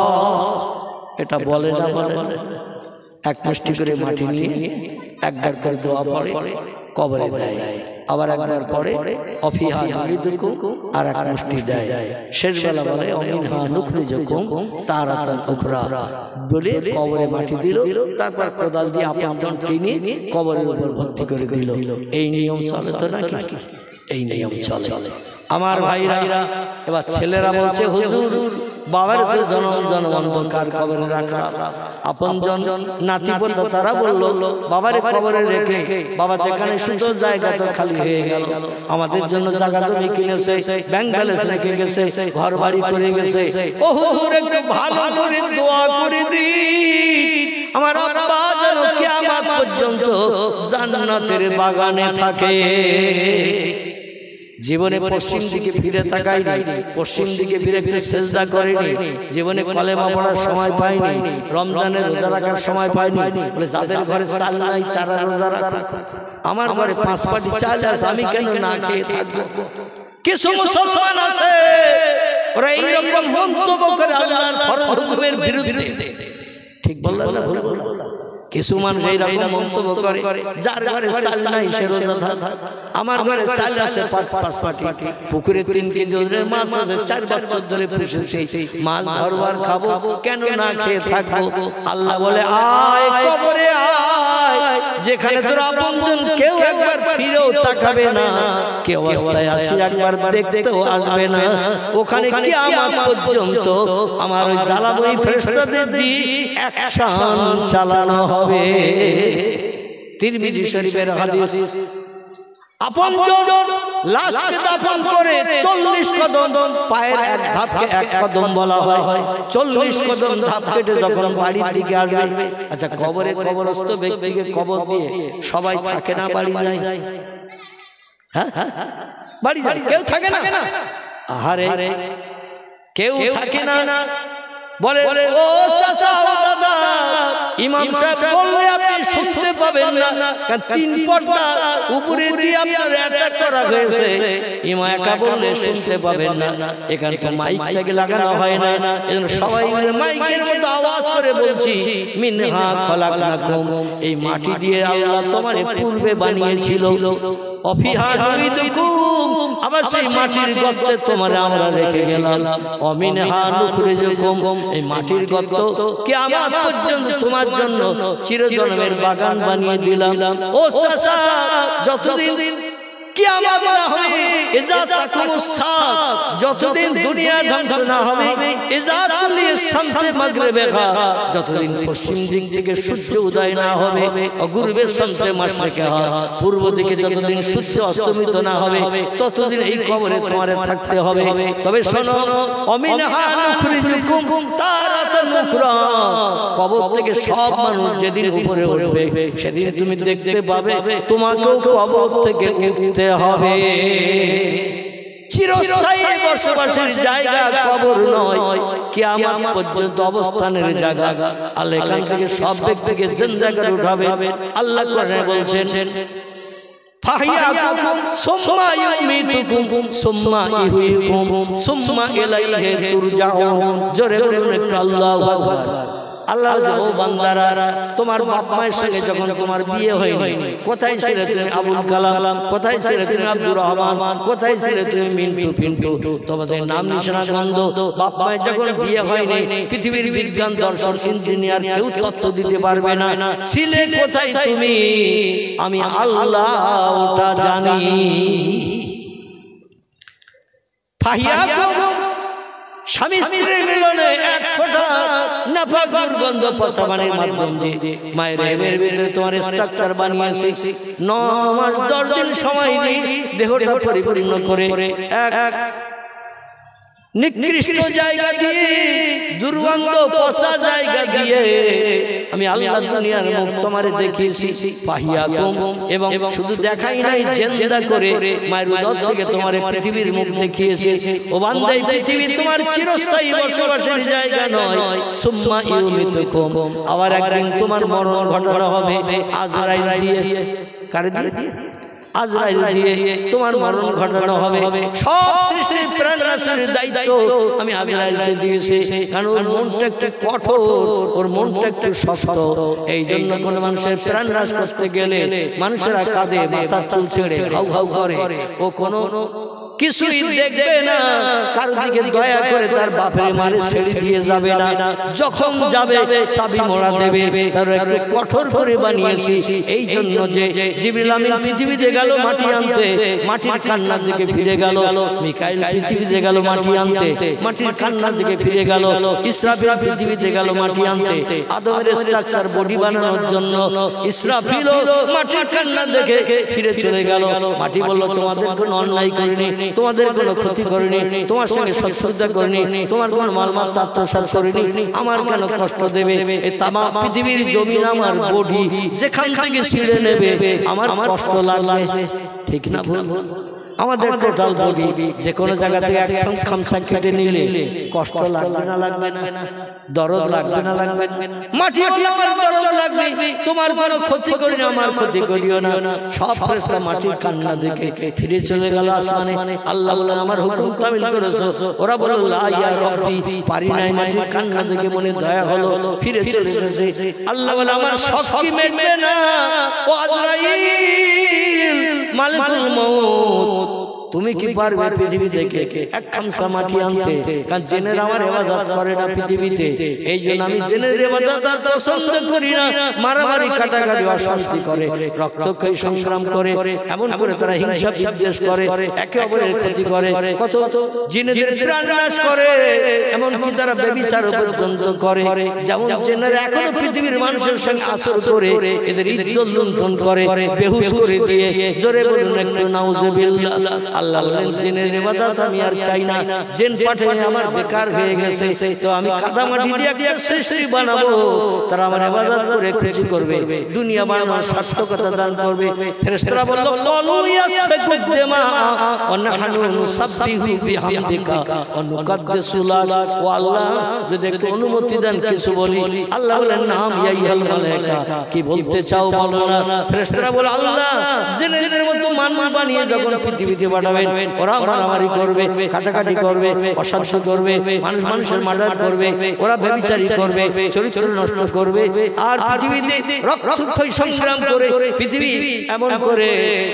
এটা বলে না, বলে না? এক মুষ্টি করে মাটি নিয়ে একবার করে দোয়া পড়ে কবরে দেয়, আবার একবার পড়ে অফিহা নুঈদুকুম আর এক মুষ্টি দেয়, শেষ বেলা বলে অমিনহা নুখরিজুকুম তারাতান উখরা বলে কবরে মাটি দিল, তারপর কোদাল দিয়ে আপন টেনে কবরের উপর ভর্তি করে দিল। এই নিয়ম চলে তো নাকি? এই নিয়ম চলে। আমার ভাইরা এবার ছেলেরা বলছে হুজুর বাবার তো জনম অন্ধকার কবরে রাখলাম, আপনজন নাতিপোতা তারা বলল বাবার কবরে রেখে বাবা যেখানে শুধু জায়গা তো খালি হয়ে গেল, আমাদের জন্য জায়গা জমি কিনেছে, ব্যাংক ব্যালেন্স রেখে গেছে, ঘর বাড়ি করে গেছে, ও হুজুর একটু ভালো করে দোয়া করে দিন আমার আব্বা যেন কিয়ামত পর্যন্ত জান্নাতের বাগানে থাকে। জীবনে পশ্চিম দিকে ফিরে তাকায়নি, পশ্চিম দিকে ফিরে একটু সেজদা করেনি, জীবনে কলেমা পড়ার সময় পায়নি, রমজানের রোজা রাখার সময় পায়নি, বলে যাদের ঘরে চাল নাই তারা রোজা রাখে, আমার ঘরে 5 পাটি চাল আছে আমি কেন না খেয়ে থাকবো। কিছু মুসলমান আছে ওরা এইরকম মন্তব্য করে আল্লাহর ফরজ হুকুমের বিরুদ্ধে। ঠিক বললাম না ভুল বললাম? কিছু মানুষ এইরকম মন্তব্য করে যার ঘরে চাল নাই সে রোজা থাকে, আমার ঘরে চাল আছে 5 পাটি, পুকুরে 3 কেজি ওজনের মাছ আছে, 4 বছর ধরে পুষেছি, মাছ ভরবার খাবো কেন না খেয়ে থাকবো। আল্লাহ বলে আয় কবরে আয়, যেখানে তোর আপনজন কেউ একবার ফিরেও তাকাবে না, কেউ অবস্থায় আসি একবার দেখতেও আসবে না, ওখানে কিয়ামত পর্যন্ত আমার ওই জ্বালাময়ী ফেরেশতাদের দিয়ে অ্যাকশন চালানো হবে। তিরমিজি শরীফের হাদিস, আপনজন লাশকে দাফন করে 40 কদম, পায়ের এক ধাপকে 1 কদম বলা হয়, 40 কদম ধাপ কেটে যখন বাড়ির দিকে আসবে, আচ্ছা কবরে কবরস্থ ব্যক্তিকে কবর দিয়ে সবাই থাকে না বাড়ি যায়? হ্যাঁ বাড়ি যায়, কেউ থাকে না, আহারে কেউ থাকে না। বলে ও চাচা ও দাদা, ইমাম সাহেব বললে আপনি শুনতে পাবেন না, কারণ 3 পর্দা উপরে দিয়ে আপনার অ্যাটাক করা হয়েছে, ইমাম একা বললে শুনতে পাবেন না, এখানে তো মাইক থেকে লাগানো হয় না, এজন্য সবাই মাইকের মতো আওয়াজ করে বলছি মিনহা খলাকনাকুম, এই মাটি দিয়ে আল্লাহ তোমারে পূর্বে বানিয়েছিল, অফিহা নুইদুকুম, আবার সেই মাটির গর্তে তোমারে আমরা রেখে গেলাম, অমিনহা নুখরিজুকুম, এই মাটির গর্ত কিয়ামত পর্যন্ত তোমার জন্য চিরজন্মের বাগান বানিয়ে দিলাম। ও চাচা যতদিন কিয়ামত না হবে, ইজা তাকুমুস সাআত, যতদিন দুনিয়া ধ্বংস না হবে, ইজা তুলিয়াস শামসে মাগরিবিহা, যতদিন পশ্চিম দিক থেকে সূর্য উদয় না হবে, অগুরবে শামসে মাশরিকিহা, পূর্ব দিকে যতদিন সূর্য অস্তমিত না হবে ততদিন এই কবরে তোমারে থাকতে হবে। তবে শোনো, অমিনহা নুখরিজুকুম তারাতান উখরা, কবর থেকে সব মানুষ যেদিন উপরে উঠবে সেদিন তুমি দেখতে পাবে তোমাকেও কবর থেকে উঠতে হবে। চিরস্থায়ী বসবাসের জায়গা কবর নয়, কিয়ামত পর্যন্ত অবস্থানের জায়গা। আল্লাহ এখান থেকে সব ব্যক্তিকে জিন্দা করে উঠাবে। আল্লাহ কোরআনে বলছেন ফাহিয়াকুম সুম্মা ইউমিতুকুম সুম্মা ইহয়িকুম সুম্মা ইলাইহি তুরজাউন। জোরে বলুন একটু আল্লাহু আকবার। আল্লাহ ও বান্দারা, তোমার বাপ মায়ের সঙ্গে যখন তোমার বিয়ে হয়নি, কোথায় ছিলে তুমি আবুল কালাম, কোথায় ছিলে তুমি আব্দুর রহমান, কোথায় ছিলে তুমি মিন্টু পিন্টু, তোমাদের নাম নিশানা গন্ধ। বাপ মায়ের যখন বিয়ে হয়নি, পৃথিবীর বিজ্ঞান দর্শন ইঞ্জিনিয়ার কেউ তথ্য দিতে পারবে না ছিলে কোথায় তুমি, আমি আল্লাহ ওটা জানি। ফাহিয়াকুম, স্বামী স্ত্রীর মিলনে এক ফোঁটা নাপাক দুর্গন্ধ পচা পানির মাধ্যম দিয়ে মায়ের রেহেমের ভিতরে তোমার স্ট্রাকচার বানিয়েছে। 9 মাস 10 দিন সময় নেই দেহটা পরিপূর্ণ করে এক নিকৃষ্ট জায়গা দিয়ে, দুর্গন্ধ পচা জায়গা দিয়ে আমি আল্লাহ দুনিয়ার মুখ তোমারে দেখিয়েছি। ফাহিয়াকুম, এবং শুধু দেখাই নাই, জিন্দা করে মায়ের উদর থেকে তোমারে পৃথিবীর মুখ দেখিয়েছে। ও বান্দা, এই পৃথিবী তোমার চিরস্থায়ী বসবাসের জায়গা নয়। সুম্মা ইউমিতুকুম, আবার একদিন তোমার মরণ ঘটানো হবে আজরাইল দিয়ে। কারে দিয়ে? আজরাইল দিয়ে তোমার মরণ ঘটানো হবে। সব সৃষ্টির প্রাণরাশির দায়িত্ব আমি আজরাইলকে দিয়েছি, কারণ ওর মনটা একটু কঠোর, ওর মনটা একটু শক্ত। এই জন্য কোন মানুষের প্রাণ হ্রাস করতে গেলে মানুষেরা কাঁদে, মাথার চুল ছেড়ে হাউ হাউ করে। ও কোনো কিছুই দেখবে না, কারো দিকে দয়া করে তার বাপের মারে ছেড়ে দিয়ে যাবে না। যখন যাবে চাবি মোড়া দেবে, তার একটু কঠোর করে বানিয়েছি এই জন্য যে জিবরিল আমিন পৃথিবীতে গেল মাটি আনতে, মাটির কান্নার দিকে ফিরে গেল। মিকাইল পৃথিবীতে গেল মাটি আনতে, মাটির কান্নার দিকে ফিরে গেল। ইসরাফিল পৃথিবীতে গেল মাটি আনতে, আদমের স্ট্রাকচার বডি বানানোর জন্য। ইসরাফিল মাটির কান্নার দিকে ফিরে চলে গেল। মাটি বলল তোমাদের কোনো অন্যায় করিনি, তোমাদের কোনো ক্ষতি করিনি, তোমার সঙ্গে শত্রুতা করিনি, তোমার কোনো মালমাত্তা আত্মসাৎ করিনি, আমার কেন কষ্ট দেবে? এই তামাম পৃথিবীর জমিন আমার বডি, যেখান থেকে ছিঁড়ে নেবে আমার কষ্ট লাগবে, ঠিক না ভুল? আমাদের টোটাল বডি যে কোনো জায়গা থেকে এক খামসা কেটে নিলে কষ্ট লাগবে না লাগবে না? দরদ লাগবে না লাগবে না? মাটি বলে আমার দরদ লাগবে, তোমার কোনো ক্ষতি করি না, আমার ক্ষতি করিও না। সব ফেরেশতা মাটির কান্না দেখে ফিরে চলে গেল আসমানে। আল্লাহ বলেন আমার হুকুম তামিল করেছো? ওরা বলল লা ইয়া রব্বি, পারি নাই। মাটির কান্না দেখে মনে দয়া হলো, ফিরে চলে এসেছে। আল্লাহ বলে আমার শক্তি মেটবে না। ও আজরাইল মালিকুল মউত, তুমি কি পারবে পৃথিবী থেকে এক খামসা মাটি আনতে? কারণ জেনের আমার ইবাদত করে না পৃথিবীতে, এই জন্য আমি জেনের ইবাদত আর পছন্দ করি না। মারামারি কাটাকাটি অশান্তি করে, রক্তক্ষয়ী সংগ্রাম করে, এমন করে তারা হিংসা বিদ্বেষ করে, একে অপরের ক্ষতি করে, কত জিনেদের প্রাণ নাশ করে, এমন কি তারা ব্যভিচার পর্যন্ত করে। যেমন জেনারা এখনো পৃথিবীর মানুষের সঙ্গে আসর করে এদের ইজ্জত লুণ্ঠন করে, বেহুশ করে দিয়ে। জোরে বলুন একটু নাউজুবিল্লাহ। আল্লাহ বলেন জিনের ইবাদত আমি আর চাই না। জিন পাঠিয়ে আমার বেকার হয়ে গেছে, তো আমি কাদামাটি দিয়ে একটা সৃষ্টি বানাবো, তারা আমার ইবাদত করে খুশি করবে, দুনিয়া বানানোর সার্থকতা দান করবে। ফেরেশতারা বলল ক্বালু ইয়াসতাকুদ্দিমা ওয়া নাহনু নুসাব্বিহু বিহামদিকা ওয়া নুকাদ্দিসু লাক। ও আল্লাহ যদি একটু অনুমতি দেন কিছু বলি। আল্লাহ বলেন নাম ইয়া আইয়ুহাল মালায়েকা, কি বলতে চাও বলো না। ফেরেশতারা বলে আল্লাহ জিনেদের মতো মানুষ বানিয়ে যখন পৃথিবীতে পাঠাবেন, ওরা মারামারি করবে, কাটাকাটি করবে, অশান্তি করবে, মানুষ মানুষের মার্ডার করবে, ওরা ব্যভিচারী করবে, চরিত্র নষ্ট করবে, আর পৃথিবীতে রক্তক্ষয়ী সংগ্রাম করে পৃথিবী এমন করে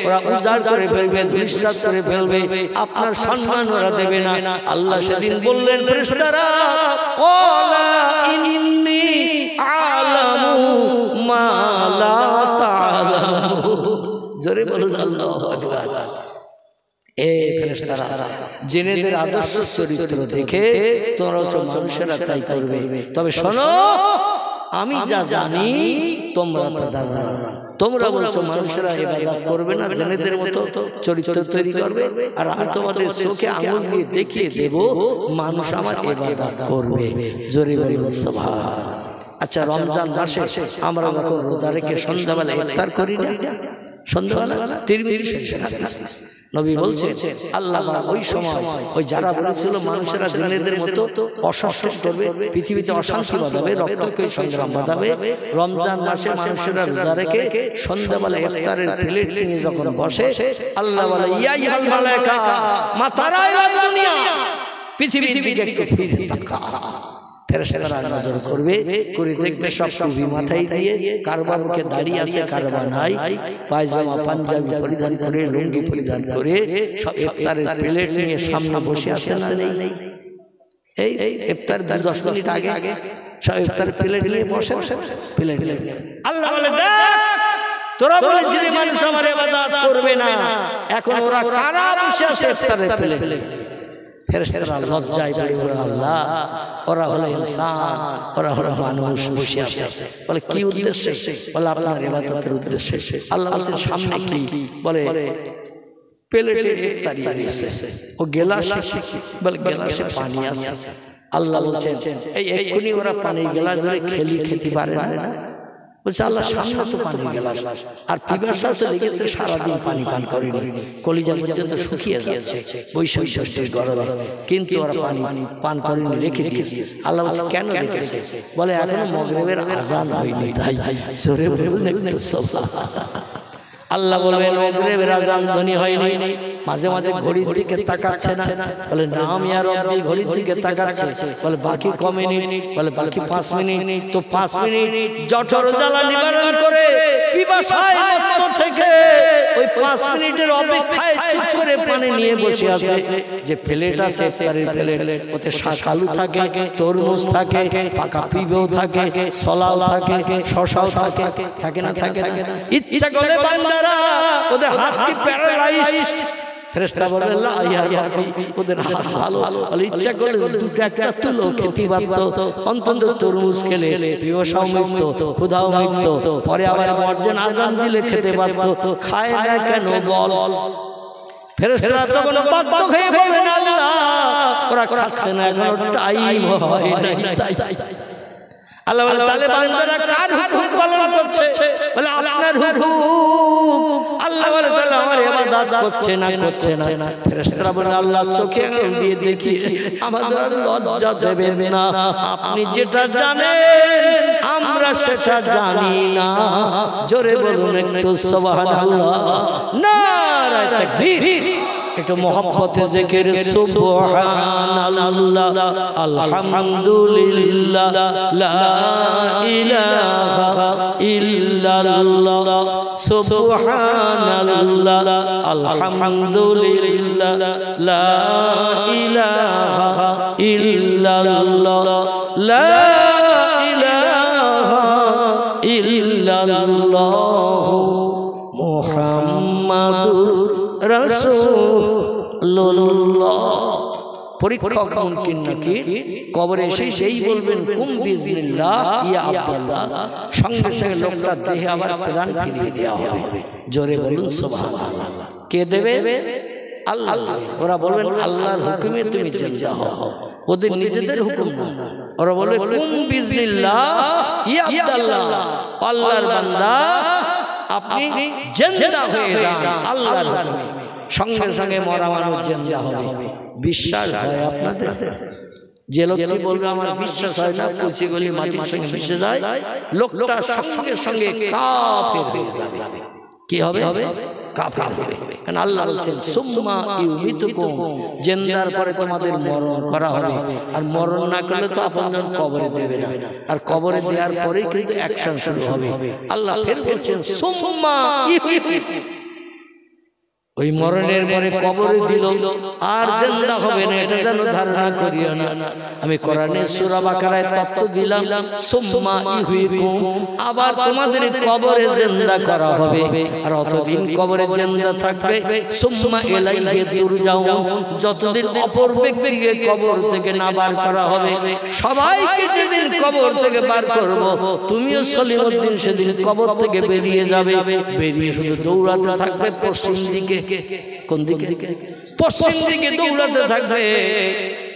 ওরা উজাড় করে ফেলবে, ধূলিসাৎ করে ফেলবে, আপনার সম্মান ওরা দেবে না। আল্লাহ সেদিন বললেন ফেরেশতারা ক্বালা ইন্নী আ'লামু মা লা তা'লামুন। জোরে বলুন আল্লাহু আকবার। ফেরেশতারা জিনেদের আদর্শ চরিত্র দেখে তোমরা মানুষেরা তাই করবে। তবে শোনো, আমি যা জানি তোমরা তা জানো না। তোমরা বলছো মানুষেরা ইবাদত করবে না, জিনেদের মতো চরিত্র তৈরি করবে, আর আমি তোমাদের চোখে আঙুল দিয়ে দেখিয়ে দেব মানুষ আমার ইবাদত করবে। জোরে বলুন সুবহান। আচ্ছা, রমজান মাসে আমরা যখন রোজা রেখে সন্ধ্যাবেলা ইফতার করি না, সন্ধ্যাবেলা তিরমিজি শরীফের হাদিস নবী বলছেন আল্লাহ ওই সময় ওই যারা বলেছিল মানুষেরা জিনেদের মতো অশান্তি করবে, পৃথিবীতে অশান্তি বাঁধাবে, রক্তক্ষয়ী সংগ্রাম বাঁধাবে, রমজান মাসে মানুষেরা রোজা রেখে সন্ধ্যাবেলা ইফতারের প্লেট নিয়ে যখন বসে, আল্লাহ বলে ইয়া আইয়ুহাল মালায়েকা মা তারা ইলাদ দুনিয়া, পৃথিবীর দিকে একটু ফিরে তাকাও। ফেরেশতারা নজর করবে, করে দেখবে সব টুপি মাথায় দিয়ে, কারবার মুখে দাঁড়িয়ে আছে, কারবার নাই, পায়জামা পাঞ্জাবি পরিধান করে, লুঙ্গি পরিধান করে সব ইফতারের প্লেট নিয়ে সামনে বসে আছে না নেই? এই ইফতার 10 মিনিট আগে সব ইফতার প্লেট নিয়ে বসে প্লেট। আল্লাহ বলে দেখ, তোরা বলেছিলি মানুষ আমার ইবাদত করবে না, এখন ওরা কারা বসে আছে ইফতারের প্লেট। ফেরেশতারা লজ্জায় পড়ে বলে আল্লাহ ওরা হলো ইনসান, ওরা হলো মানুষ বসে আছে। বলে কি উদ্দেশ্যে? বলে আপনার ইবাদতের উদ্দেশ্যে। আল্লাহ বলছেন সামনে কি? বলে প্লেটে ইফতারি আছে, ও গেলাসে, বলে গেলাসে পানি আছে। আল্লাহ বলছেন এই এক্ষুনি ওরা পানি গেলাস ধরে খেতে পারে না। বলছে আল্লাহ সামনে তো পানি গেলাস, আর পিপাসাও তো লেগেছে, সারাদিন পানি পান করেনি, কলিজা পর্যন্ত শুকিয়ে যাচ্ছে বৈশাখ ষষ্ঠীর গরমে, কিন্তু ওরা পানি পান করেনি, রেখে দিয়েছে। আল্লাহ বলছে কেন রেখেছে? বলে এখনো মাগরিবের আযান হয়নি, তাই। জোরে বলুন একটু সুবহানাল্লাহ। আল্লাহ বলবেন মাগরিবের আযান ধ্বনি হয়নি, মাঝে মাঝে ঘড়ির দিকে তাকাচ্ছে না, বলে নাম ইয়া রব্বি, ঘড়ির দিকে তাকাচ্ছে, বলে বাকি ক মিনিট, বলে বাকি 5 মিনিট। তো 5 মিনিট জঠর জ্বালা নিবারণ করে পিপাসায় মত্ত থেকে ওই 5 মিনিটের অপেক্ষায় চুপ করে পানি নিয়ে বসে আছে যে প্লেট আছে ইফতারের প্লেট ওতে শাক আলু থাকে তরমুজ থাকে পাকা পিবেও থাকে সলাও থাকে শশাও থাকে থাকে না থাকে না ইচ্ছা করে বান্দারা ওদের হাত কি প্যারালাইজড ফেরেশতা বলে লা ইয়া রাব্বি ওদের হাত ভালো বলে ইচ্ছা করে দুটো একটা তুলো খেতে পারতো অন্তত তরমুজ খেলে পিপাসাও মিটতো ক্ষুধাও মিটতো পরে আবার মুয়াজ্জিন আযান দিলে খেতে পারতো খায় না কেন বল ফেরেশতারা তখন বাধ্য হয়ে বলেন আল্লাহ ওরা খাচ্ছে না এখনো টাইম হয় নাই তাই আল্লাহ বলে তাহলে বান্দারা কার হুকুম পালন করছে বলে আপনার হুকুম আল্লাহ বলে তাহলে আমার ইবাদত করছে না ফেরেশতারা বলে আল্লাহ চোখে আঙুল দিয়ে দেখি আমাদের লজ্জা দেবেন না আপনি যেটা জানেন আমরা সেটা জানি না জোরে বলুন একটু সুবহানাল্লাহ নারায়ে তাকবীর একটু মোহাম্মতে জিকির সুবহানাল্লাহ আলহামদুলিল্লাহ লা ইলাহা ইল্লাল্লাহ সুবহানাল্লাহ আলহামদুলিল্লাহ লা ইলাহা ইল্লাল্লাহ লা ইলাহা ইল্লাল্লাহ মুহাম্মাদুর রাসূলুল্লাহ পরীক্ষক মুনকির নাকির কবরে এসে সেই বলবেন কুম বিজনিল্লাহ ইয়া আব্দুল্লাহ সঙ্গে সঙ্গে লোকটার দেহে আবার প্রাণ ফিরিয়ে দেওয়া হবে জোরে বলুন সুবহানাল্লাহ কে দেবে আল্লাহ ওরা বলবেন আল্লাহর হুকুমে তুমি জিন্দা হও ওদের নিজেদের হুকুম না ওরা বলবে কুম বিজনিল্লাহ ইয়া আব্দুল্লাহ আল্লাহর বান্দা আপনি জিন্দা হয়ে যান আল্লাহর হুকুমে সঙ্গে সঙ্গে মরা মানুষ জিন্দা হবে বিশ্বাস হয় আপনাদের যে লোকটি বলবে আমার বিশ্বাস হয় না কুচি গলি মাটির সঙ্গে মিশে যায় লোকটা সঙ্গে সঙ্গে কাফের হয়ে যাবে কি হবে কাফের হবে কারণ আল্লাহ বলেন সুম্মা ইউমিতুকুম জিন্দার পরে তোমাদের মরণ করা হবে আর মরণ না করলে তো আপনজন কবরে দেবে না আর কবরে দেওয়ার পরেই কিন্তু অ্যাকশন শুরু হবে আল্লাহ ফের বলছেন সুম্মা ইউমিতুকুম ওই মরণের পরে কবরে দিল আর জিন্দা হবে না এটা যেন ধারণা করিও না আমি কোরআনের সূরা বাকারায় তত্ত্ব দিলাম সুম্মা ইহয়িকুম আবার তোমাদের কবরে জিন্দা করা হবে আর অতদিন কবরে জিন্দা থাকবে সুম্মা ইলাইহি তুরজাউন যতদিন অপর ব্যক্তিকে কবর থেকে না বার করা হবে সবাইকে যেদিন কবর থেকে বার করব তুমিও সলিমউদ্দিন সেদিন কবর থেকে বেরিয়ে যাবে বেরিয়ে শুধু দৌড়াতে থাকবে পশ্চিম দিকে কোন দিকে পশ্চিম দিকে দৌড়াতে থাকবে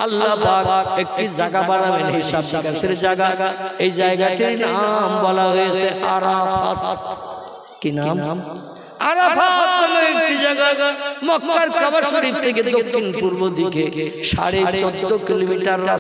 আল্লাহ পাক একটি জায়গা বানাবেন হিসাব নিকাশের জায়গা এই জায়গাটির নাম বলা হয়েছে আরাফাত কি নাম আরাফাত নামে একটি জায়গা মক্কার কাবা শরীফ থেকে দক্ষিণ পূর্ব দিকে 14.5 কিলোমিটার